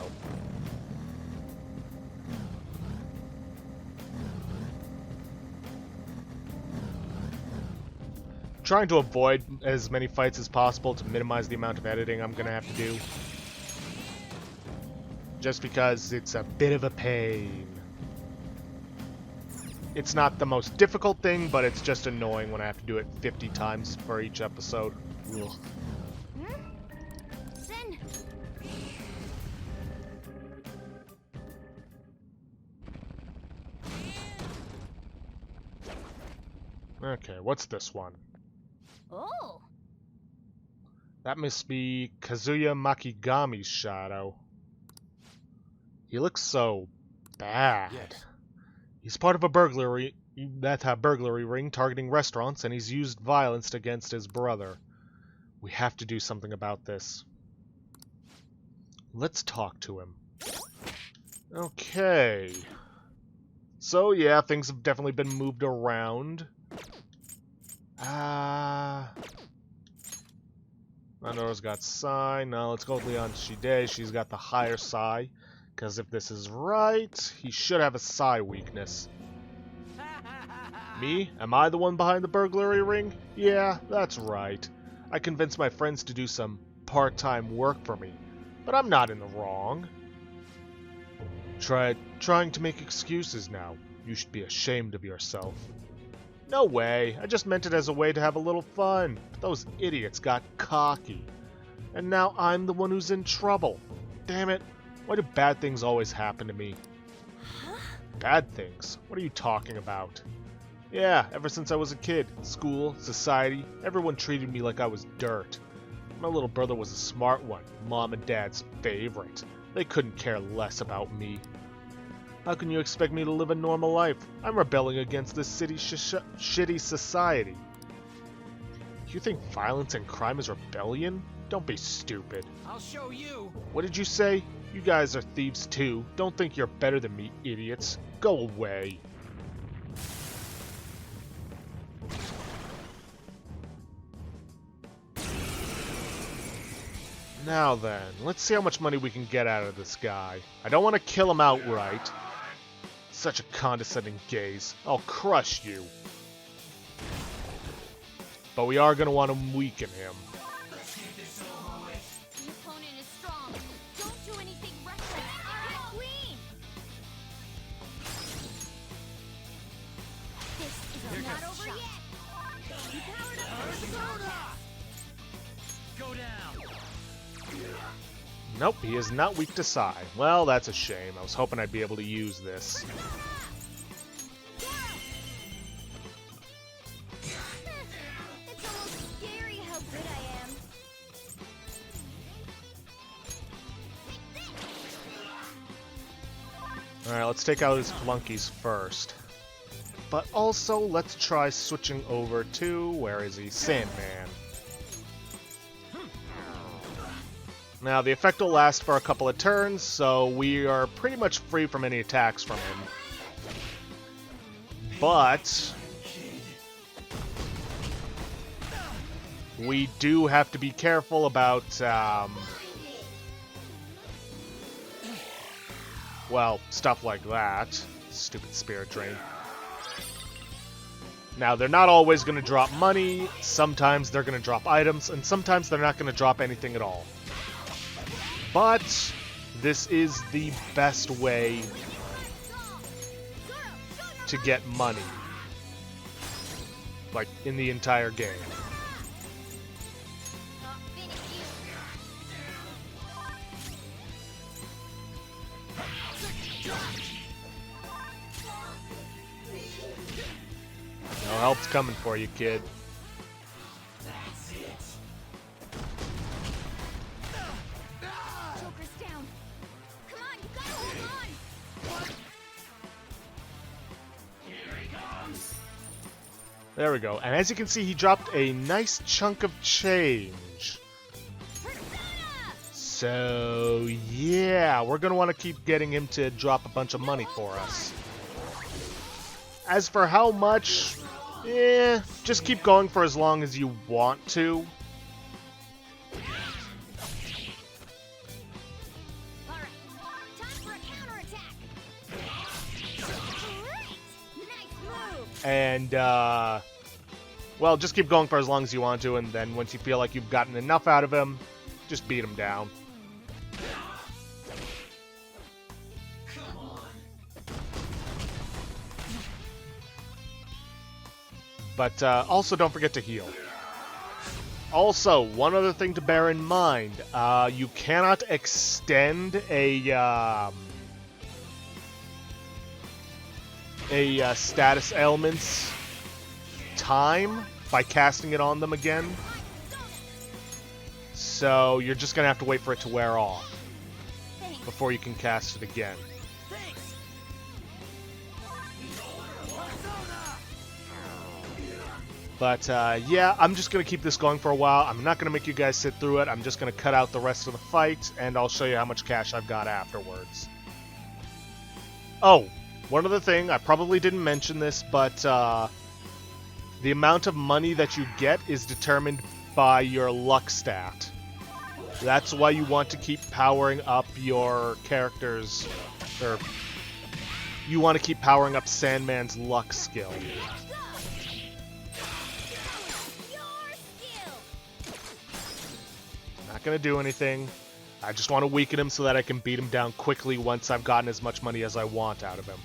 Trying to avoid as many fights as possible to minimize the amount of editing I'm gonna have to do. Just because it's a bit of a pain. It's not the most difficult thing, but it's just annoying when I have to do it 50 times for each episode. Ugh. Sin. Okay, what's this one? Oh. That must be Kazuya Makigami's shadow. He looks so bad. Yes. He's part of a burglary ring targeting restaurants, and he's used violence against his brother. We have to do something about this. Let's talk to him. Okay. So yeah, things have definitely been moved around. Nandora's got Sai. Now let's go with Leon Shide. She's got the higher Sai. Because if this is right, he should have a Sai weakness. Me? Am I the one behind the burglary ring? Yeah, that's right. I convinced my friends to do some part-time work for me. But I'm not in the wrong. Trying to make excuses now. You should be ashamed of yourself. No way. I just meant it as a way to have a little fun. But those idiots got cocky. And now I'm the one who's in trouble. Damn it. Why do bad things always happen to me? Huh? Bad things? What are you talking about? Yeah, ever since I was a kid. School, society, everyone treated me like I was dirt. My little brother was a smart one. Mom and Dad's favorite. They couldn't care less about me. How can you expect me to live a normal life? I'm rebelling against this shitty society. You think violence and crime is rebellion? Don't be stupid. I'll show you. What did you say? You guys are thieves too. Don't think you're better than me, idiots. Go away. Now then, let's see how much money we can get out of this guy. I don't want to kill him outright. Such a condescending gaze. I'll crush you. But we are going to want to weaken him. Not over yet. You powered up. Go down. Nope, he is not weak to Psy. Well, that's a shame. I was hoping I'd be able to use this. It's almost scary how good I am. Alright, let's take out his flunkies first. But also, let's try switching over to... where is he? Sandman. Now, the effect will last for a couple of turns, so we are pretty much free from any attacks from him. But... we do have to be careful about, well, stuff like that. Stupid Spirit Drain. Now, they're not always going to drop money, sometimes they're going to drop items, and sometimes they're not going to drop anything at all. But this is the best way to get money, like, in the entire game. No help's coming for you, kid. Joker's down. Come on, you gotta hold on. There we go. And as you can see, he dropped a nice chunk of change. So, yeah, we're going to want to keep getting him to drop a bunch of money for us. As for how much, just keep going for as long as you want to. Alright, time for a counterattack. Great! Nice move! And, well, just keep going for as long as you want to, and then once you feel like you've gotten enough out of him, just beat him down. But also don't forget to heal. Also, one other thing to bear in mind, you cannot extend a status ailment's time by casting it on them again. So you're just going to have to wait for it to wear off before you can cast it again. But, yeah, I'm just going to keep this going for a while. I'm not going to make you guys sit through it. I'm just going to cut out the rest of the fight, and I'll show you how much cash I've got afterwards. Oh, one other thing. I probably didn't mention this, but the amount of money that you get is determined by your luck stat. That's why you want to keep powering up your characters, or you want to keep powering up Sandman's luck skill. Not gonna do anything. I just want to weaken him so that I can beat him down quickly once I've gotten as much money as I want out of him.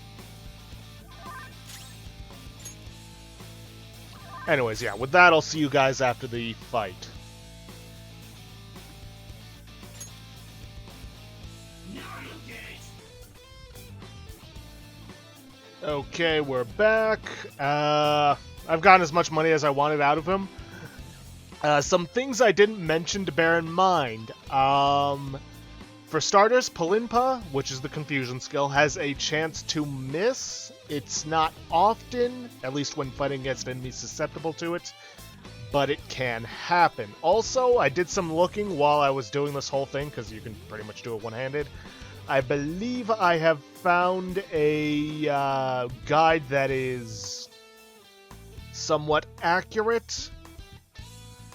Anyways, yeah, with that, I'll see you guys after the fight. Okay, we're back. I've gotten as much money as I wanted out of him. Some things I didn't mention to bear in mind. For starters, Palinpa, which is the confusion skill, has a chance to miss. It's not often, at least when fighting against enemies susceptible to it, but it can happen. Also, I did some looking while I was doing this whole thing, because you can pretty much do it one-handed. I believe I have found a guide that is somewhat accurate.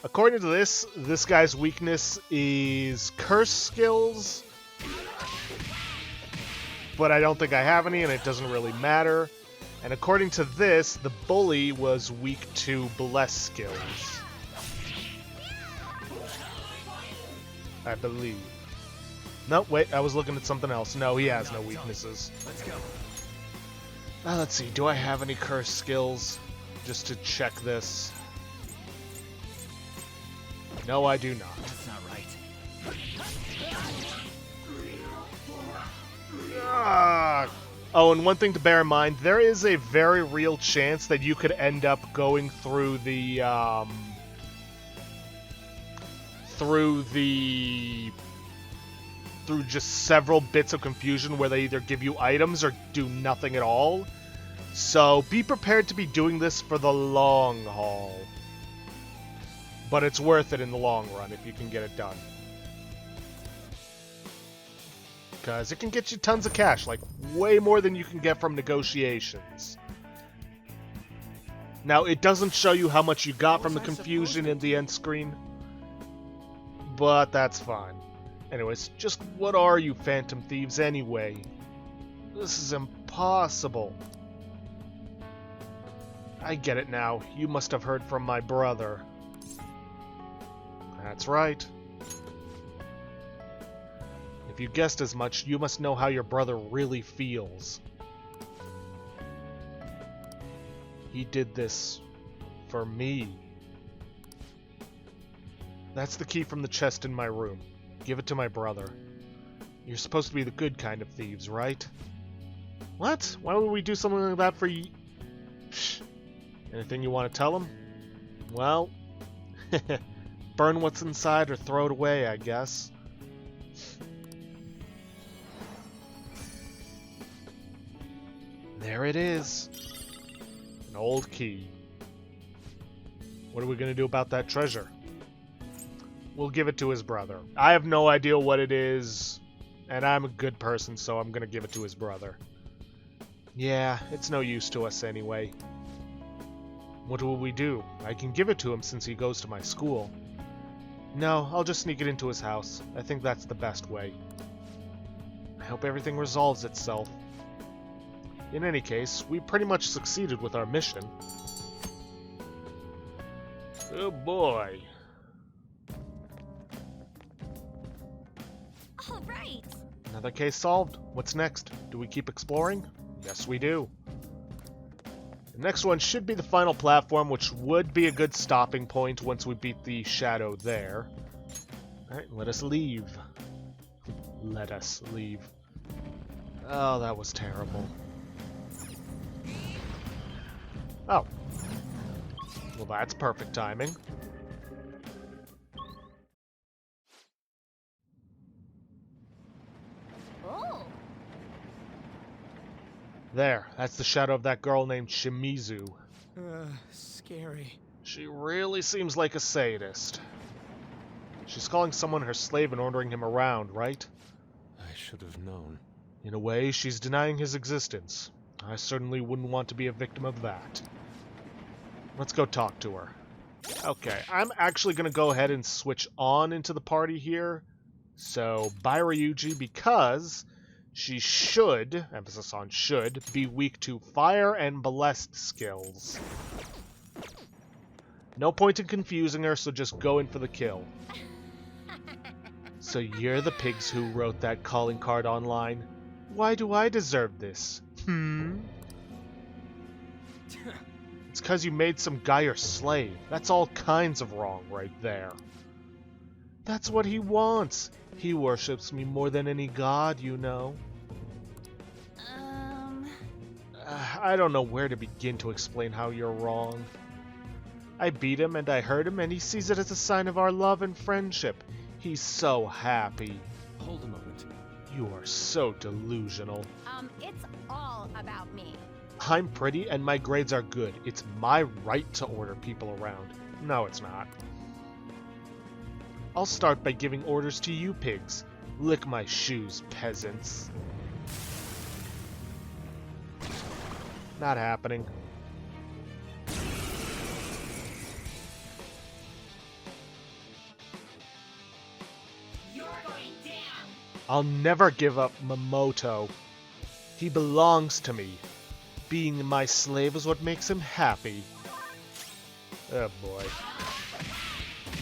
According to this guy's weakness is curse skills, but I don't think I have any, and it doesn't really matter. And according to this, the bully was weak to bless skills, I believe. No, wait, I was looking at something else. No, he has no weaknesses. Let's go. Let's see, do I have any curse skills? just to check this. No, I do not. That's not right. Ah. Oh, and one thing to bear in mind, there is a very real chance that you could end up going through through just several bits of confusion where they either give you items or do nothing at all. So be prepared to be doing this for the long haul. But it's worth it in the long run if you can get it done. Because it can get you tons of cash, like way more than you can get from negotiations. Now, it doesn't show you how much you got from the confusion in the end screen, but that's fine. Anyways, just what are you Phantom Thieves anyway? This is impossible. I get it now. You must have heard from my brother. That's right. If you guessed as much, you must know how your brother really feels. He did this for me. That's the key from the chest in my room. Give it to my brother. You're supposed to be the good kind of thieves, right? What? Why would we do something like that for you? Anything you want to tell him? Well, burn what's inside or throw it away, I guess. There it is. An old key. What are we going to do about that treasure? We'll give it to his brother. I have no idea what it is, and I'm a good person, so I'm going to give it to his brother. Yeah, it's no use to us anyway. What will we do? I can give it to him since he goes to my school. No, I'll just sneak it into his house. I think that's the best way. I hope everything resolves itself. In any case, we pretty much succeeded with our mission. Oh boy. All right. Another case solved. What's next? Do we keep exploring? Yes, we do. The next one should be the final platform, which would be a good stopping point once we beat the shadow there. Alright, let us leave. Let us leave. Oh, that was terrible. Oh. Well, that's perfect timing. Oh, There, that's the shadow of that girl named Shimizu. Scary. She really seems like a sadist. She's calling someone her slave and ordering him around, right? I should have known. In a way, she's denying his existence. I certainly wouldn't want to be a victim of that. Let's go talk to her. Okay, I'm actually going to go ahead and switch on into the party here. So, bye Ryuji, because she should, emphasis on should, be weak to fire and blessed skills. No point in confusing her, so just go in for the kill. So you're the pigs who wrote that calling card online? Why do I deserve this? It's because you made some guy your slave. That's all kinds of wrong right there. That's what he wants. He worships me more than any god, you know. I don't know where to begin to explain how you're wrong. I beat him and I hurt him and he sees it as a sign of our love and friendship. He's so happy. Hold a moment. You are so delusional. It's all about me. I'm pretty and my grades are good. It's my right to order people around. No, it's not. I'll start by giving orders to you pigs. Lick my shoes, peasants. Not happening. You're going down. I'll never give up Mementos. He belongs to me. Being my slave is what makes him happy. Oh boy.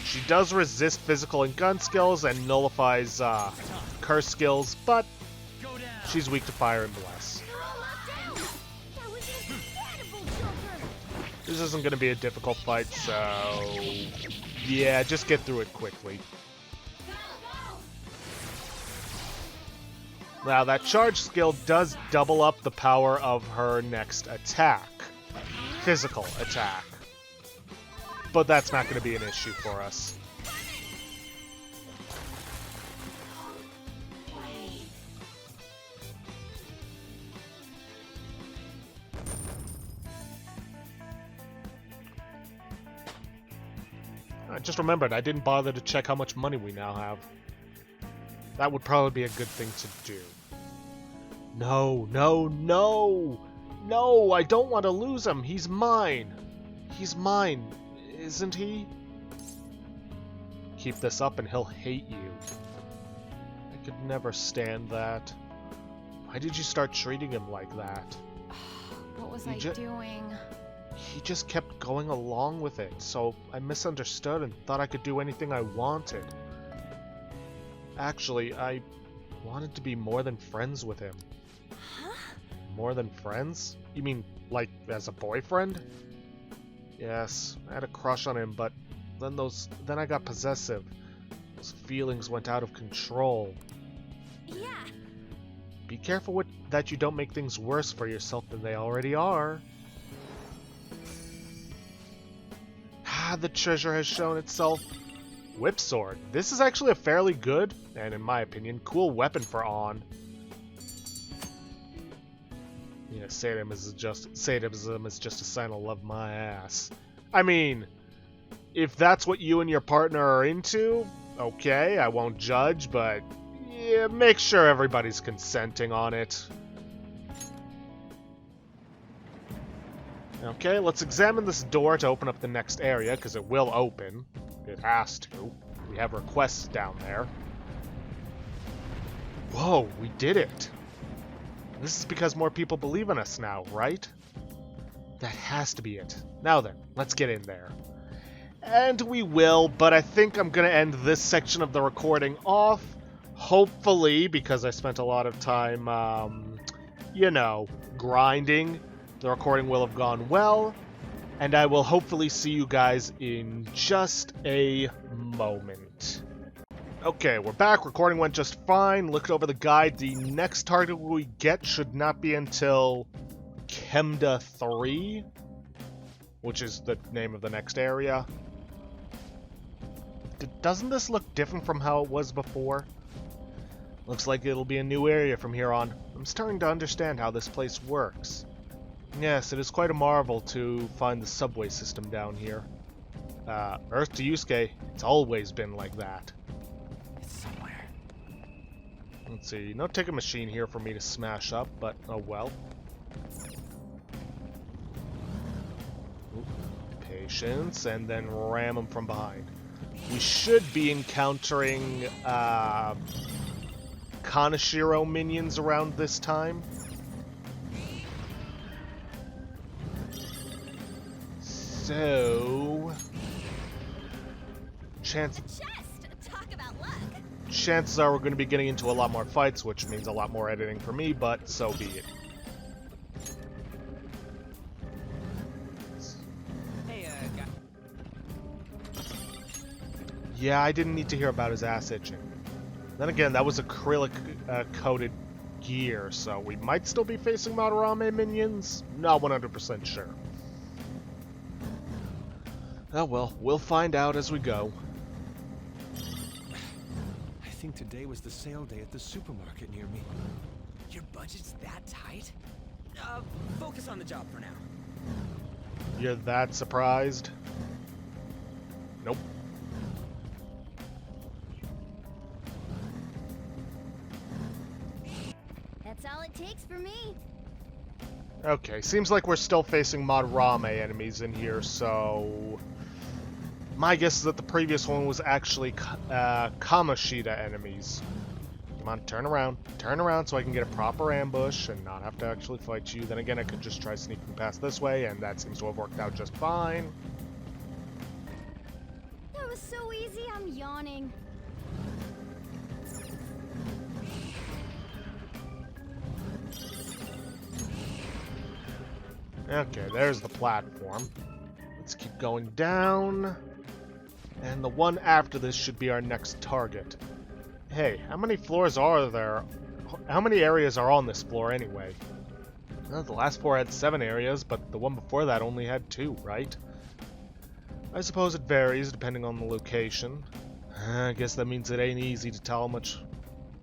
She does resist physical and gun skills and nullifies curse skills, but she's weak to fire and bless. You're all locked down. That was incredible, Joker. This isn't going to be a difficult fight, so yeah, just get through it quickly. Now, that charge skill does double up the power of her next attack. Physical attack. But that's not going to be an issue for us. I just remembered I didn't bother to check how much money we now have. That would probably be a good thing to do. No, no, no! No, I don't want to lose him. He's mine. He's mine, isn't he? Keep this up and he'll hate you. I could never stand that. Why did you start treating him like that? What was I doing? He just kept going along with it, so I misunderstood and thought I could do anything I wanted. Actually, I wanted to be more than friends with him. Huh? More than friends? You mean, like, as a boyfriend? Yes, I had a crush on him, but then I got possessive. Those feelings went out of control. Yeah. Be careful that you don't make things worse for yourself than they already are. The treasure has shown itself. Whip sword. This is actually a fairly good, and in my opinion, cool weapon for On. Yeah, sadism is just a sign of love my ass. I mean, if that's what you and your partner are into, okay, I won't judge, but yeah, make sure everybody's consenting on it. Okay, let's examine this door to open up the next area, because it will open. It has to. We have requests down there. Whoa, we did it! This is because more people believe in us now, right? That has to be it. Now then, let's get in there. And we will, but I think I'm going to end this section of the recording off. Hopefully, because I spent a lot of time, grinding. The recording will have gone well, and I will hopefully see you guys in just a moment. Okay, we're back. Recording went just fine. Looked over the guide. The next target we get should not be until Chemda 3, which is the name of the next area. Doesn't this look different from how it was before? Looks like it'll be a new area from here on. I'm starting to understand how this place works. Yes, it is quite a marvel to find the subway system down here. Earth to Yusuke, it's always been like that. It's somewhere. Let's see, no ticket machine here for me to smash up, but oh well. Ooh, patience, and then ram them from behind. We should be encountering Kaneshiro minions around this time. So, chances are we're going to be getting into a lot more fights, which means a lot more editing for me, but so be it. Hey, Yeah, I didn't need to hear about his ass itching. Then again, that was acrylic coated gear, so we might still be facing Madarame minions? Not 100% sure. Oh well, we'll find out as we go. I think today was the sale day at the supermarket near me. Your budget's that tight? Focus on the job for now. You're that surprised? Nope. That's all it takes for me. Okay, seems like we're still facing Madarame enemies in here, so... My guess is that the previous one was actually Kamoshida enemies. Come on, turn around. Turn around so I can get a proper ambush and not have to actually fight you. Then again, I could just try sneaking past this way, and that seems to have worked out just fine. That was so easy, I'm yawning. Okay, there's the platform. Let's keep going down. And the one after this should be our next target. Hey, how many floors are there? How many areas are on this floor anyway? Well, the last floor had 7 areas, but the one before that only had 2, right? I suppose it varies depending on the location. I guess that means it ain't easy to tell how much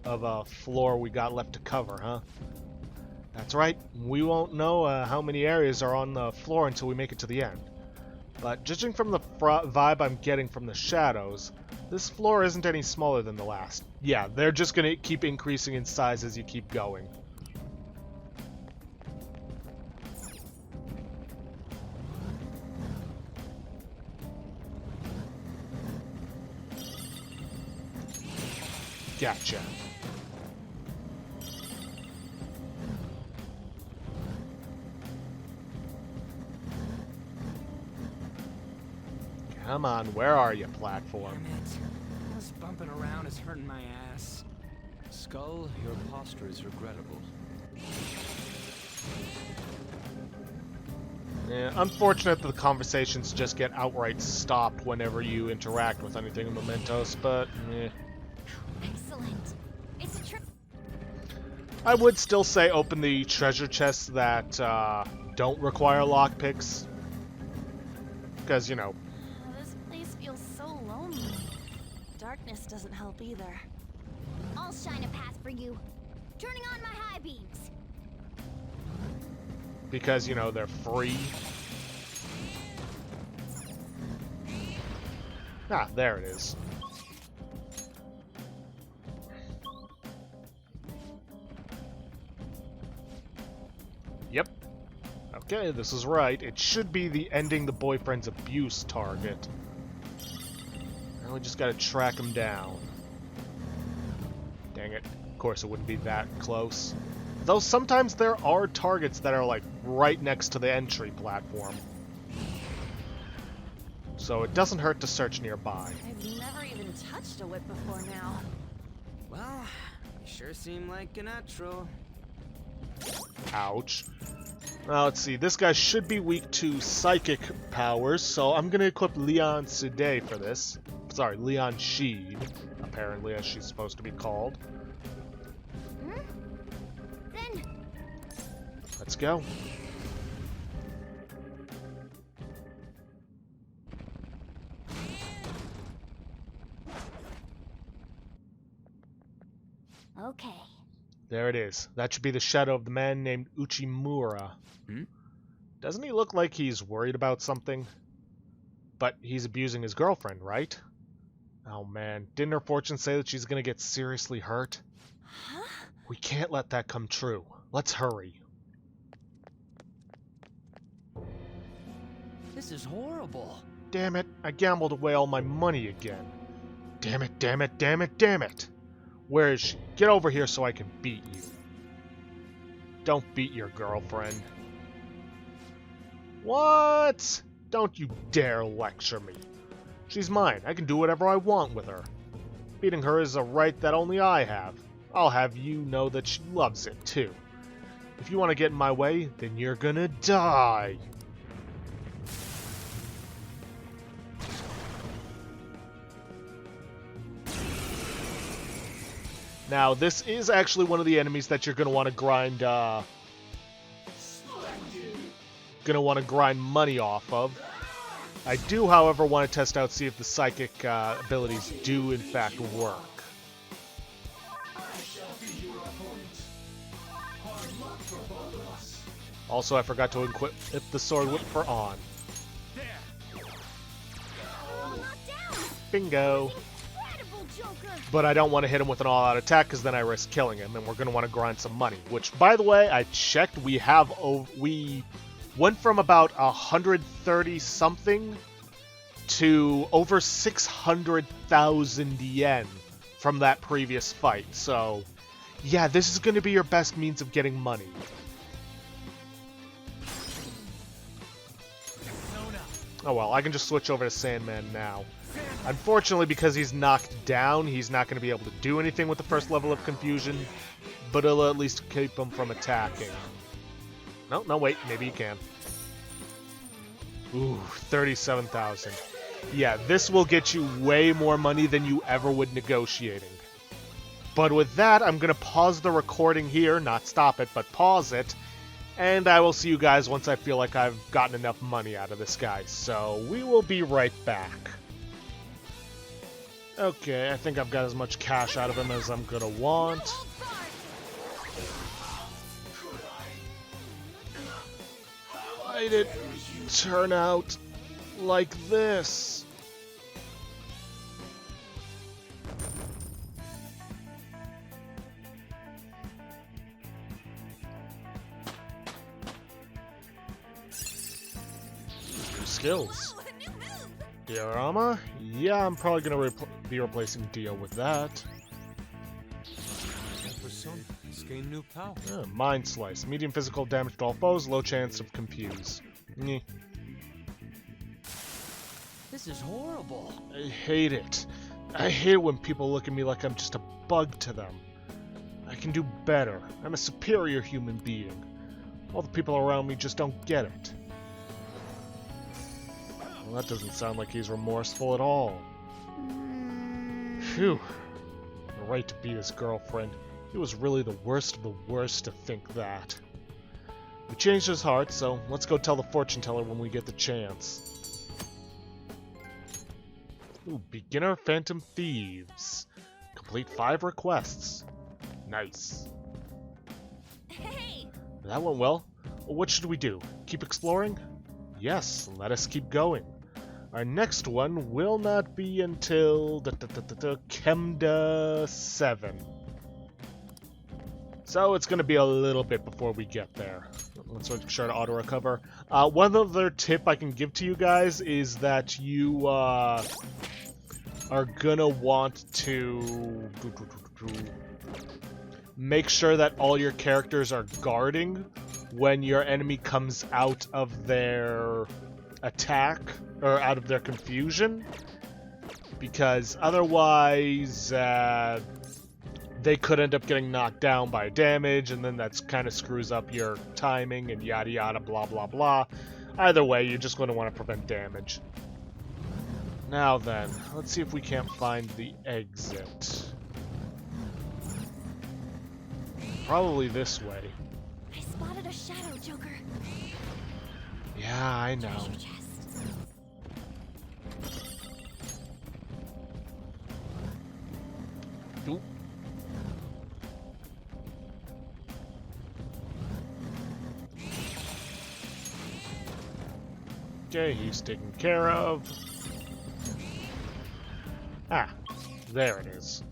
of a floor we got left to cover, huh? That's right, we won't know how many areas are on the floor until we make it to the end. But judging from the vibe I'm getting from the shadows, this floor isn't any smaller than the last. Yeah, they're just gonna keep increasing in size as you keep going. Gotcha. Come on, where are you, platform? Damn it. This bumping around is hurting my ass. Skull, your posture is regrettable. Yeah, unfortunate that the conversations just get outright stopped whenever you interact with anything in Mementos, but Excellent. It's a trip. I would still say open the treasure chests that don't require lockpicks. Because, you know. This place feels so lonely. Darkness doesn't help either. I'll shine a path for you. Turning on my high beams. Because, you know, they're free. Ah, there it is. Yep. Okay, this is right. It should be the ending the boyfriend's abuse target. Now we just gotta track him down. Dang it. Of course it wouldn't be that close. Though sometimes there are targets that are like right next to the entry platform. So it doesn't hurt to search nearby. I've never even touched a whip before now. Well, you sure seem like a natural. Ouch. Now let's see, this guy should be weak to psychic powers, so I'm gonna equip Leon Sude for this. Sorry, Leon Sheed, apparently, as she's supposed to be called. Then Let's go. okay. There it is. That should be the shadow of the man named Uchimura. Hmm? Doesn't he look like he's worried about something? But he's abusing his girlfriend, right? Oh man, didn't her fortune say that she's gonna get seriously hurt? Huh? We can't let that come true. Let's hurry. This is horrible. Damn it, I gambled away all my money again. Damn it, damn it, damn it, damn it! Where is she? Get over here so I can beat you. Don't beat your girlfriend. What? Don't you dare lecture me. She's mine. I can do whatever I want with her. Beating her is a right that only I have. I'll have you know that she loves it, too. If you want to get in my way, then you're gonna die. Now, this is actually one of the enemies that you're going to want to grind money off of. I do, however, want to test out, see if the psychic abilities do, in fact, work. Also, I forgot to equip the sword whip for on. Bingo. But I don't want to hit him with an all-out attack because then I risk killing him, and we're going to want to grind some money. Which, by the way, I checked. We went from about 130-something to over 600,000 yen from that previous fight. So, yeah, this is going to be your best means of getting money. Oh well, I can just switch over to Sandman now. Unfortunately, because he's knocked down, he's not going to be able to do anything with the first level of confusion, but it'll at least keep him from attacking. No, wait, maybe he can. Ooh, 37,000. Yeah, this will get you way more money than you ever would negotiating. But with that, I'm going to pause the recording here, not stop it, but pause it, and I will see you guys once I feel like I've gotten enough money out of this guy. So we will be right back. Okay, I think I've got as much cash out of him as I'm going to want. Why did it turn out like this? New skills. Diorama? Yeah, I'm probably gonna be replacing Dio with that. Gain new power. Mind Slice. Medium physical damage to all foes, low chance of confuse. Nyeh. This is horrible. I hate it. I hate it when people look at me like I'm just a bug to them. I can do better. I'm a superior human being. All the people around me just don't get it. Well, that doesn't sound like he's remorseful at all. Phew. Right to be his girlfriend. He was really the worst of the worst to think that. We changed his heart, so let's go tell the fortune teller when we get the chance. Ooh, Beginner Phantom Thieves. Complete 5 requests. Nice. Hey! That went well. What should we do? Keep exploring? Yes, let us keep going. Our next one will not be until Chemda 7. So it's going to be a little bit before we get there. Let's make sure to auto-recover. One other tip I can give to you guys is that you are going to want to make sure that all your characters are guarding when your enemy comes out of their attack, or out of their confusion. Because otherwise, they could end up getting knocked down by damage, and then that's kind of screws up your timing and yada yada blah blah blah. Either way, you're just going to want to prevent damage. Now then, let's see if we can't find the exit. Probably this way. I spotted a shadow, Joker. Yeah, I know. Treasure chest. Oop. Okay, he's taken care of. Ah, there it is.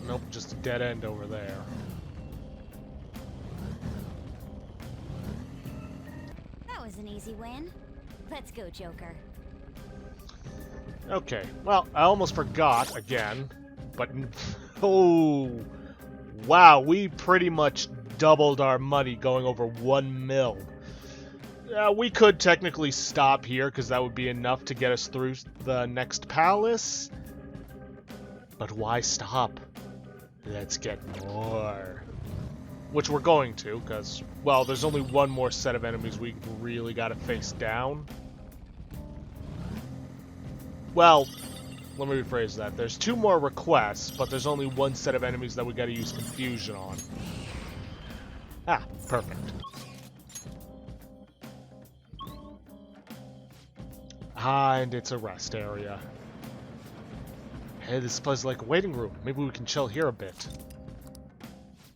Nope, just a dead end over there. That was an easy win. Let's go, Joker. Okay, well, I almost forgot again, but oh, wow, we pretty much doubled our money going over 1 mil. We could technically stop here because that would be enough to get us through the next palace, but why stop? Let's get more. Which we're going to, because, well, there's only one more set of enemies we really gotta face down. Well, let me rephrase that. There's 2 more requests, but there's only one set of enemies that we gotta use confusion on. Ah, perfect. Ah, and it's a rest area. Hey, this place is like a waiting room. Maybe we can chill here a bit.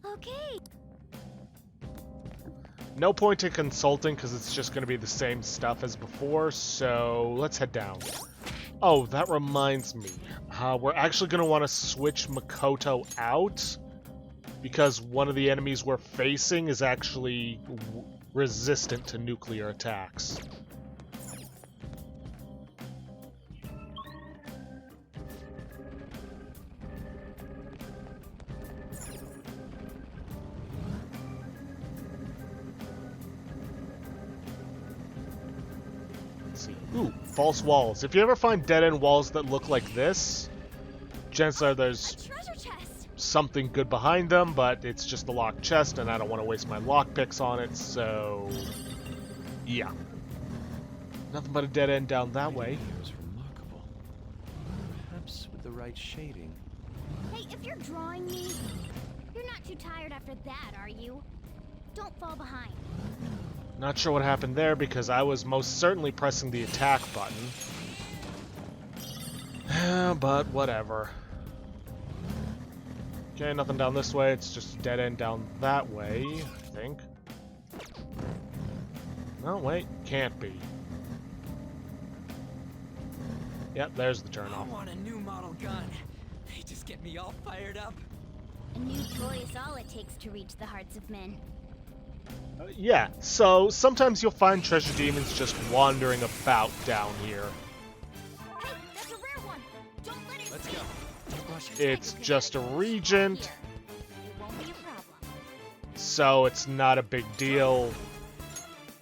Okay. No point in consulting, because it's just going to be the same stuff as before, so let's head down. Oh, that reminds me. We're actually going to want to switch Makoto out, because one of the enemies we're facing is actually resistant to nuclear attacks. Let's see. Ooh, false walls. If you ever find dead-end walls that look like this, chances are there's A treasure chest! something good behind them, but it's just a locked chest, and I don't want to waste my lockpicks on it, so... yeah. Nothing but a dead end down that way. Here is remarkable. Perhaps with the right shading. Hey, if you're drawing me, you're not too tired after that, are you? Don't fall behind. Not sure what happened there because I was most certainly pressing the attack button. But whatever. Okay, nothing down this way. It's just a dead end down that way, I think. No, wait. Can't be. Yep, there's the turn I off. want a new model gun. They just get me all fired up. A new toy is all it takes to reach the hearts of men. Yeah, so sometimes you'll find treasure demons just wandering about down here. Hey, that's a rare one! Don't let it Let's escape. go. Don't rush it. It's just a regent, Here. It won't be a problem. so it's not a big deal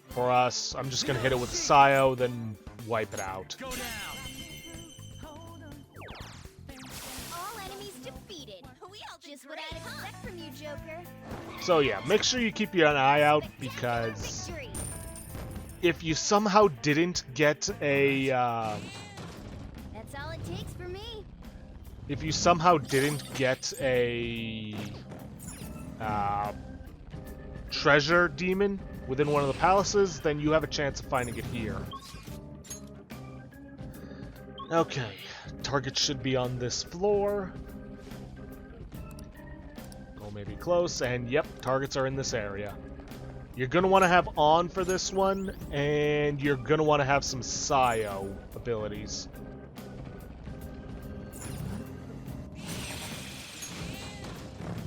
for us. I'm just gonna hit it with Sio, then wipe it out. Go now. All enemies defeated. Just what I'd expect from you, Joker. So yeah, make sure you keep an eye out because Victory. if you somehow didn't get a, That's all it takes for me. if you somehow didn't get a treasure demon within one of the palaces, then you have a chance of finding it here. Okay, target should be on this floor. Oh, maybe close, and yep, targets are in this area. You're going to want to have on for this one, and you're going to want to have some Sio abilities.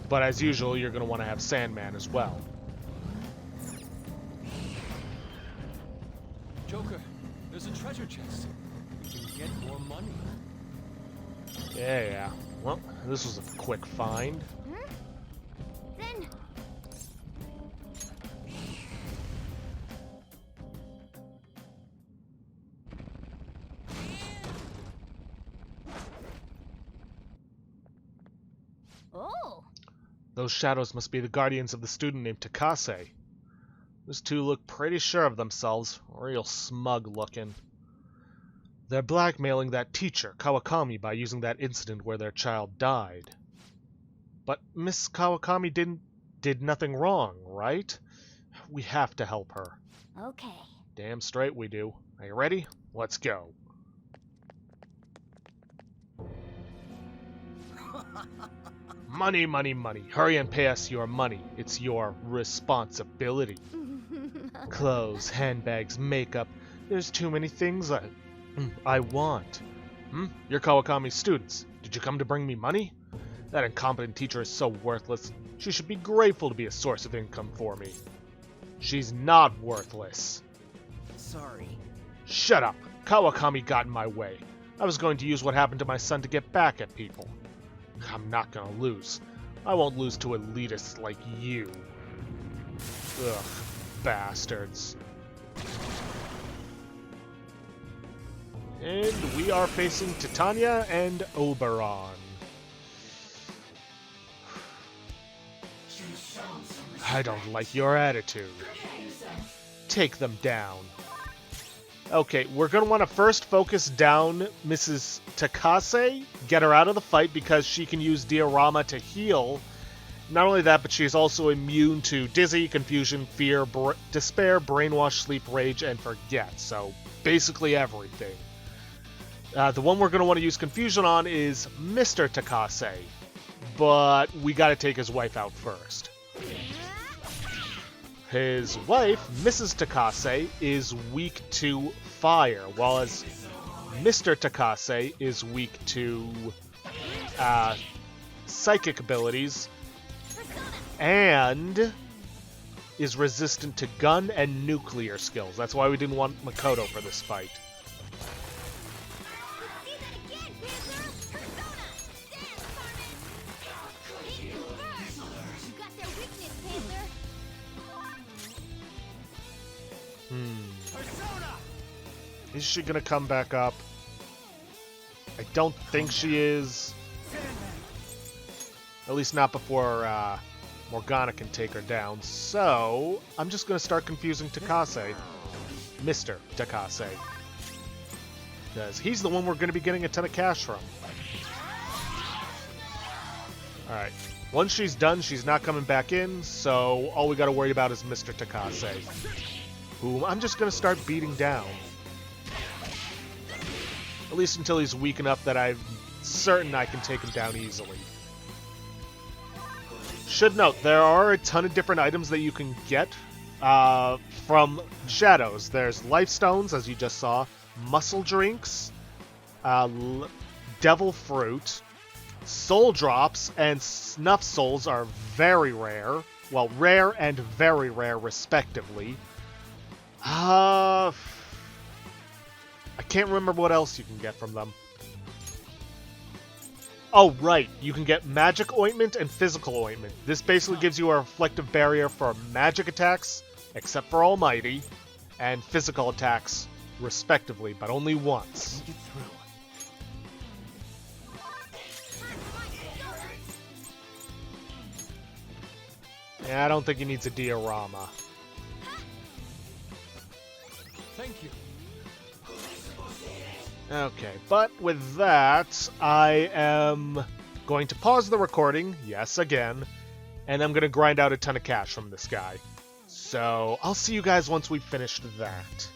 But as usual, you're going to want to have Sandman as well. Joker, there's a treasure chest. We can get more money. Yeah. Well, this was a quick find. Then oh, Those shadows must be the guardians of the student named Takase. Those two look pretty sure of themselves, real smug looking. They're blackmailing that teacher, Kawakami, by using that incident where their child died. But Miss Kawakami did nothing wrong, right? We have to help her. okay. Damn straight we do. Are you ready? Let's go. Money, money, money. Hurry and pay us your money. It's your responsibility. Clothes, handbags, makeup. There's too many things I want. You're Kawakami's students. Did you come to bring me money? That incompetent teacher is so worthless. She should be grateful to be a source of income for me. She's not worthless. Sorry. Shut up. Kawakami got in my way. I was going to use what happened to my son to get back at people. I'm not gonna lose. I won't lose to elitists like you. Ugh, bastards. And we are facing Titania and Oberon. I don't like your attitude. Take them down. Okay, we're going to want to first focus down Mrs. Takase, get her out of the fight because she can use diorama to heal. Not only that, but she's also immune to dizzy, confusion, fear, despair, brainwash, sleep, rage, and forget. So basically everything. The one we're going to want to use confusion on is Mr. Takase, but we got to take his wife out first. His wife, Mrs. Takase, is weak to fire, while as Mr. Takase is weak to psychic abilities and is resistant to gun and nuclear skills. That's why we didn't want Makoto for this fight. See that again, Panther! Persona! Stand, Carmen! Hit you first! You got their weakness, Panther! Persona! Is she gonna come back up? I don't think she is. At least not before Morgana can take her down. So I'm just gonna start confusing Takase. Mr. Takase. Because he's the one we're gonna be getting a ton of cash from. Alright. Once she's done, she's not coming back in, so all we gotta worry about is Mr. Takase, whom I'm just gonna start beating down. At least until he's weak enough that I'm certain I can take him down easily. Should note, there are a ton of different items that you can get from shadows. There's life stones, as you just saw, muscle drinks, devil fruit, soul drops, and snuff souls are very rare. Well, rare and very rare, respectively. I can't remember what else you can get from them. Oh, right. You can get magic ointment and physical ointment. This basically gives you a reflective barrier for magic attacks, except for Almighty, and physical attacks, respectively, but only once. Get through. Yeah, I don't think he needs a diorama. Thank you. Okay, but with that, I am going to pause the recording, yes, again, and I'm going to grind out a ton of cash from this guy. So, I'll see you guys once we've finished that.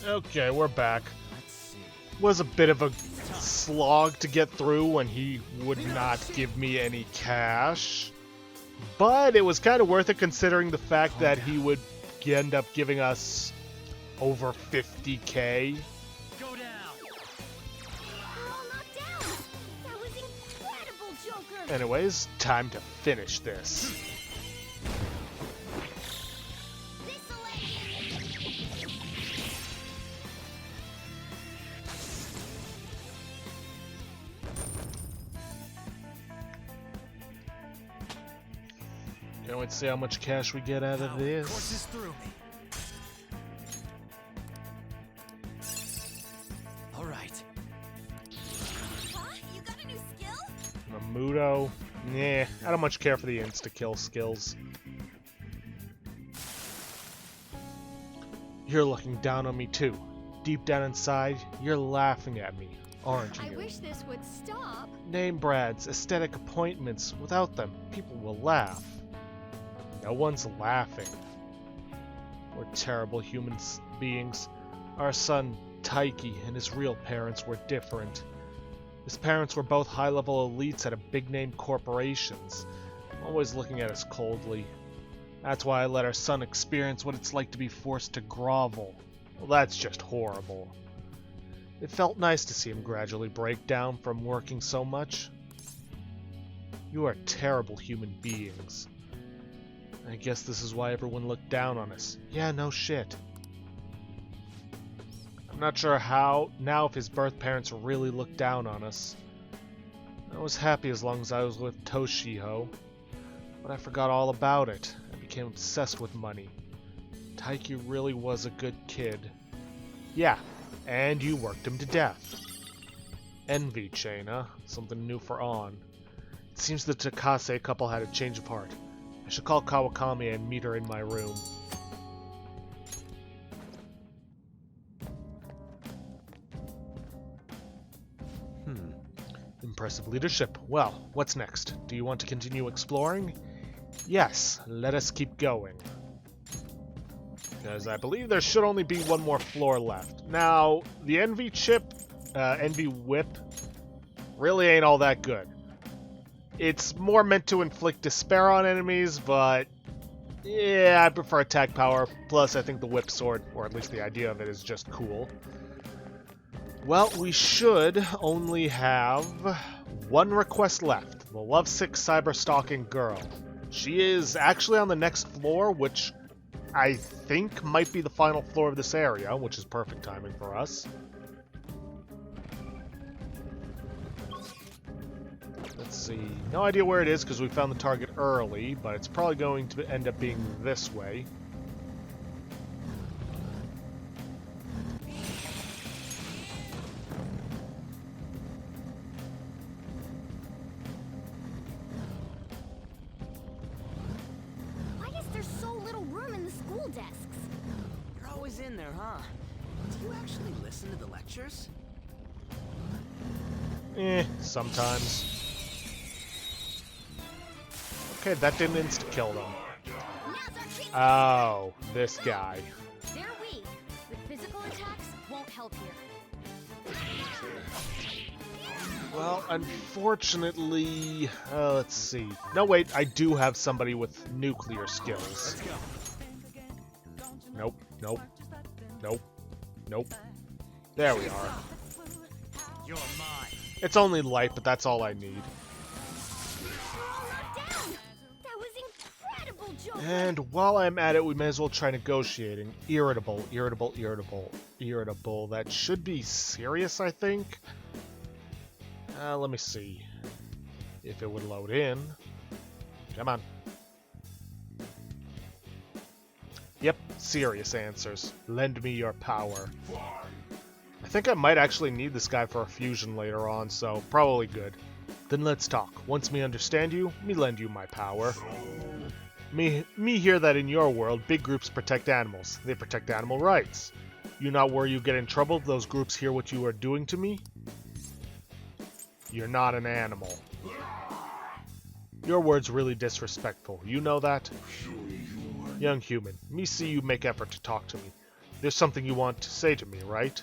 Okay, we're back. Let's see. Was a bit of a slog to get through when he would not give me any cash, but it was kind of worth it considering the fact that he would end up giving us over 50k. Go down. We're all knocked down. That was incredible, Joker. Anyways, time to finish this. Can't wait to see how much cash we get out of Courses this. through me. All right. Huh? You got a new skill? Mamuto. Nah, I don't much care for the insta-kill skills. You're looking down on me too. Deep down inside, you're laughing at me, aren't I you? wish this would stop. Name brads, aesthetic appointments. Without them, people will laugh. No one's laughing. We're terrible human beings. Our son, Taiki, and his real parents were different. His parents were both high-level elites at a big-name corporations, always looking at us coldly. That's why I let our son experience what it's like to be forced to grovel. Well, that's just horrible. It felt nice to see him gradually break down from working so much. You are terrible human beings. I guess this is why everyone looked down on us. Yeah, no shit. I'm not sure how now if his birth parents really looked down on us. I was happy as long as I was with Toshiho, but I forgot all about it. I became obsessed with money. Taiki really was a good kid. Yeah, and you worked him to death. Envy chain, huh? Something new for On. It seems the Takase couple had a change of heart. I should call Kawakami and meet her in my room. Impressive leadership. Well, what's next? Do you want to continue exploring? Yes, let us keep going. Because I believe there should only be one more floor left. Now, the Envy chip, Envy whip, really ain't all that good. It's more meant to inflict despair on enemies, but yeah, I prefer attack power. Plus, I think the whip sword, or at least the idea of it, is just cool. Well, we should only have one request left. The lovesick cyber-stalking girl. She is actually on the next floor, which I think might be the final floor of this area, which is perfect timing for us. Let's see. No idea where it is because we found the target early, but it's probably going to end up being this way. there, huh? Do you actually listen to the lectures? Sometimes. Okay, that didn't insta-kill them. Now's our treatment. Oh, this guy. They're weak, but physical attacks won't help here. Well, unfortunately, let's see. No, wait, I do have somebody with nuclear skills. Let's go. Nope, nope, nope, nope. There we are. You're mine. It's only light, but that's all I need. All knocked down. That was incredible, Joker. And while I'm at it, we may as well try negotiating. Irritable, irritable, irritable, irritable. That should be serious, I think. Let me see if it would load in. Come on. Yep, serious answers. Lend me your power. I think I might actually need this guy for a fusion later on, so probably good. Then let's talk. Once me understand you, me lend you my power. Me hear that in your world, big groups protect animals. They protect animal rights. You not worry you get in trouble if those groups hear what you are doing to me? You're not an animal. Your word's really disrespectful. You know that? Young human, me see you make effort to talk to me. There's something you want to say to me, right?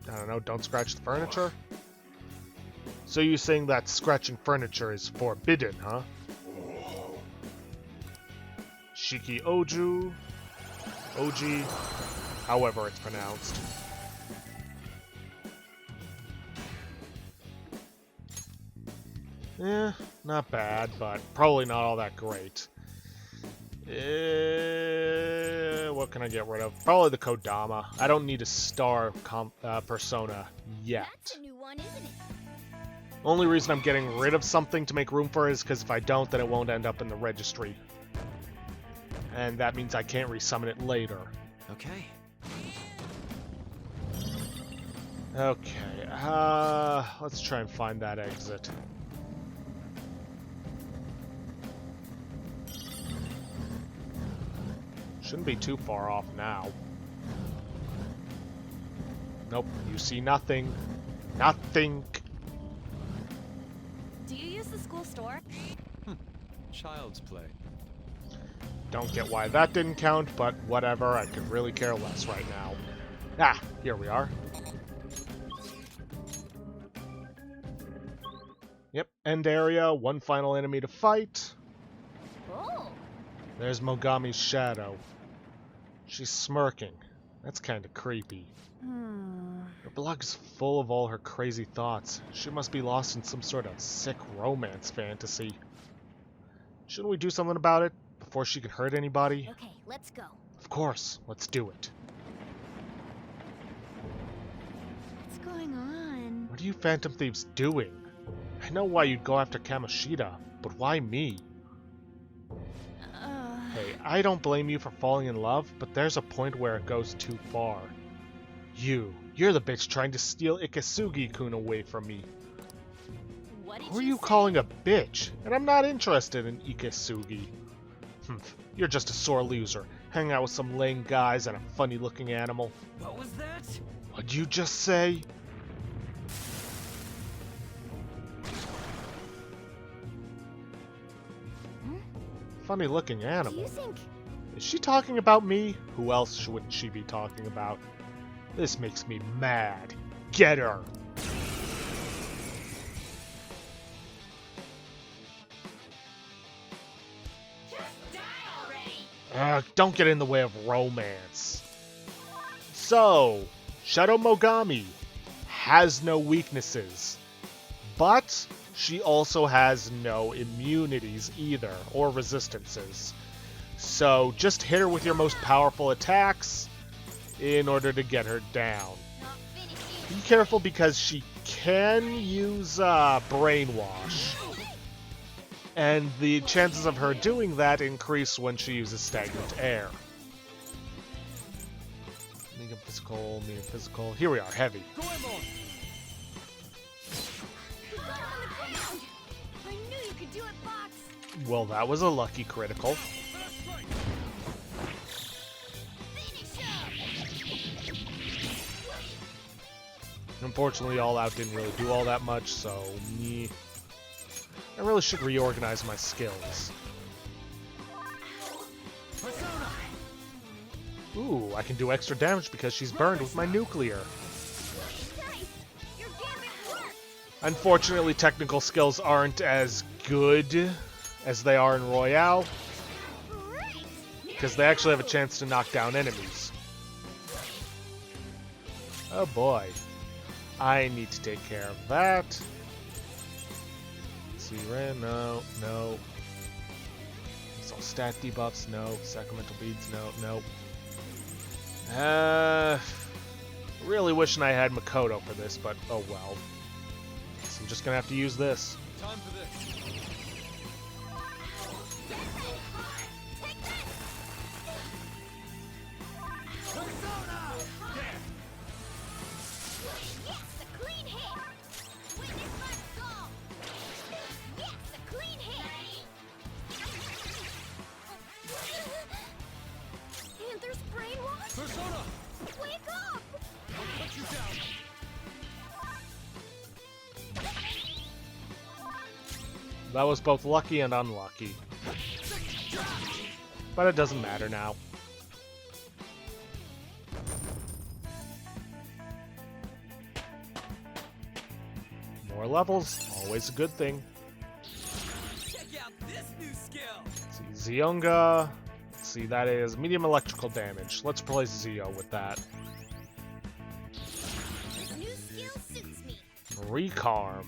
I don't know, don't scratch the furniture? So you're saying that scratching furniture is forbidden, huh? Shiki Oju, Oji, however it's pronounced. Not bad, but probably not all that great. What can I get rid of? Probably the Kodama. I don't need a star persona yet. That's a new one, isn't it? Only reason I'm getting rid of something to make room for it is because if I don't, then it won't end up in the registry. And that means I can't resummon it later. Okay. Okay, let's try and find that exit. Shouldn't be too far off now. Nope, you see nothing. Nothing. Do you use the school store? Child's play. Don't get why that didn't count, but whatever, I could really care less right now. Ah, here we are. Yep, end area, one final enemy to fight. Oh. There's Mogami's shadow. She's smirking. That's kind of creepy. Her blog is full of all her crazy thoughts. She must be lost in some sort of sick romance fantasy. Shouldn't we do something about it before she can hurt anybody? Okay, let's go. Of course, let's do it. What's going on? What are you Phantom Thieves doing? I know why you'd go after Kamoshida, but why me? Hey, I don't blame you for falling in love, but there's a point where it goes too far. You're the bitch trying to steal Ikasugi-kun away from me. What did Who are you calling a bitch? And I'm not interested in Ikasugi. You're just a sore loser, hanging out with some lame guys and a funny-looking animal. What was that? What'd you just say? Funny-looking Do animal. you think? Is she talking about me? Who else would she be talking about? This makes me mad. Get her! Just die already! Ugh, don't get in the way of romance. So, Shadow Mogami has no weaknesses, but she also has no immunities either, or resistances. So just hit her with your most powerful attacks in order to get her down. Not finished. Be careful because she can use Brainwash. And the chances of her doing that increase when she uses Stagnant Air. Medium physical. Here we are, heavy. Put it on the ground! I knew you could do it, Fox! Well, that was a lucky critical. Unfortunately, All Out didn't really do all that much, so I really should reorganize my skills. Ooh, I can do extra damage because she's burned with my nuclear. Unfortunately, technical skills aren't as good as they are in Royale, because they actually have a chance to knock down enemies. Oh boy. I need to take care of that. C-Ren, no. So stat debuffs, no. Sacramental beads, no. Really wishing I had Makoto for this, but oh well. So I'm just gonna have to use this. Time for this. That was both lucky and unlucky. But it doesn't matter now. More levels, always a good thing. Check out this new skill. Let's see, Zionga. Let's see, that is medium electrical damage. Let's replace Zio with that. New skill suits me. Recarm.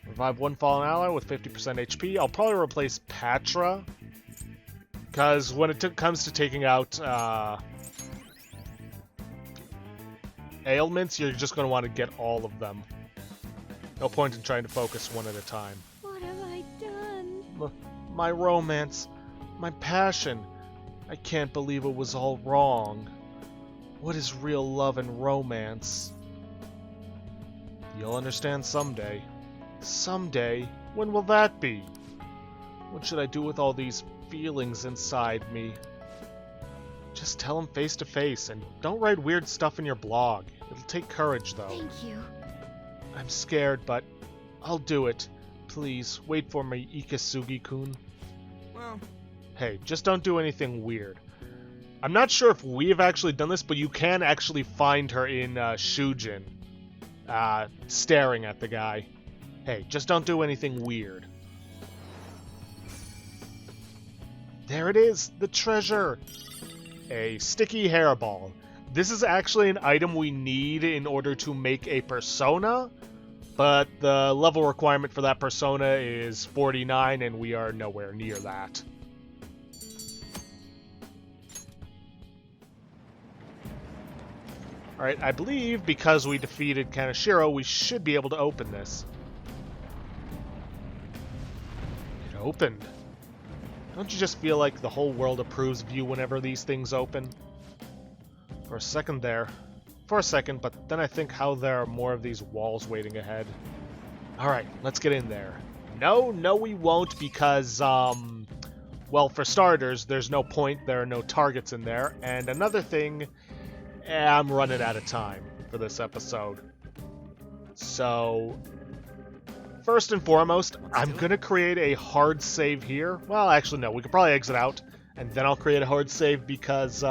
Revive one fallen ally with 50% HP. I'll probably replace Patra, because when it comes to taking out ailments, you're just going to want to get all of them. No point in trying to focus one at a time. What have I done? My romance, my passion. I can't believe it was all wrong. What is real love and romance? You'll understand someday. Someday? When will that be? What should I do with all these feelings inside me? Just tell him face to face, and don't write weird stuff in your blog. It'll take courage, though. Thank you. I'm scared, but I'll do it. Please, wait for me, Ikasugi-kun. Well, Hey, just don't do anything weird. I'm not sure if we have actually done this, but you can actually find her in Shujin, staring at the guy. Hey, just don't do anything weird. There it is, the treasure! A sticky hairball. This is actually an item we need in order to make a persona, but the level requirement for that persona is 49, and we are nowhere near that. Alright, I believe because we defeated Kaneshiro, we should be able to open this. It opened. Don't you just feel like the whole world approves of you whenever these things open? For a second there. For a second, but then I think how there are more of these walls waiting ahead. Alright, let's get in there. No, we won't because, well, for starters, there's no point, there are no targets in there, and another thing, I'm running out of time for this episode. So, first and foremost, I'm gonna create a hard save here. Well, actually, no, we could probably exit out, and then I'll create a hard save because,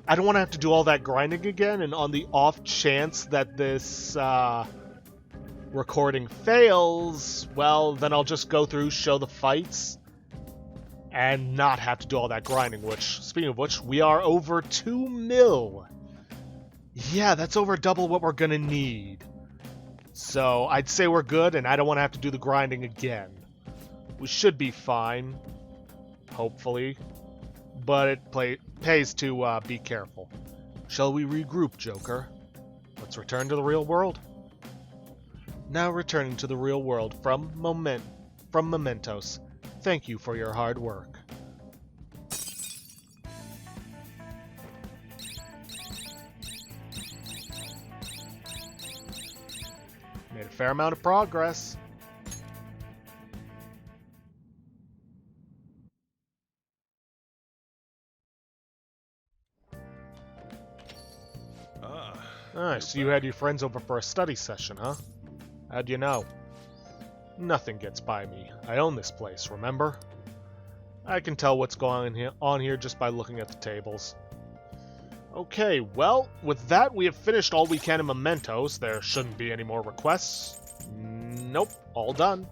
I don't want to have to do all that grinding again, and on the off chance that this, recording fails, well, then I'll just go through, show the fights, and not have to do all that grinding, which, speaking of which, we are over 2 mil. Yeah, that's over double what we're gonna need. So, I'd say we're good, and I don't want to have to do the grinding again. We should be fine, hopefully, but it pays to be careful. Shall we regroup, Joker? Let's return to the real world. Now returning to the real world from Mementos. Thank you for your hard work. Made a fair amount of progress. Ah, so you had your friends over for a study session, huh? How'd you know? Nothing gets by me. I own this place, remember? I can tell what's going on here just by looking at the tables. Okay, well, with that we have finished all we can in Mementos. There shouldn't be any more requests. Nope, all done.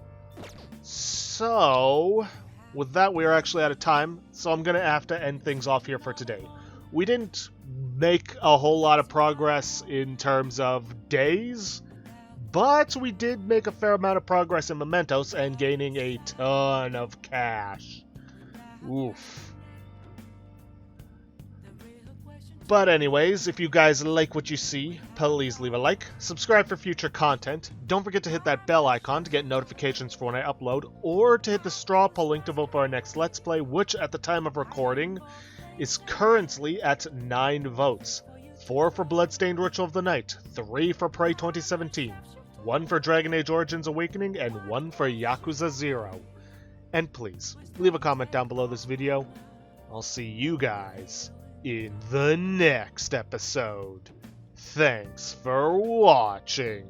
So, with that we are actually out of time, so I'm going to have to end things off here for today. We didn't make a whole lot of progress in terms of days, but we did make a fair amount of progress in Mementos and gaining a ton of cash. Oof. But anyways, if you guys like what you see, please leave a like, subscribe for future content, don't forget to hit that bell icon to get notifications for when I upload, or to hit the straw poll link to vote for our next Let's Play, which at the time of recording is currently at 9 votes. 4 for Bloodstained Ritual of the Night, 3 for Prey 2017, 1 for Dragon Age Origins Awakening, and 1 for Yakuza 0. And please, leave a comment down below this video. I'll see you guys in the next episode. Thanks for watching.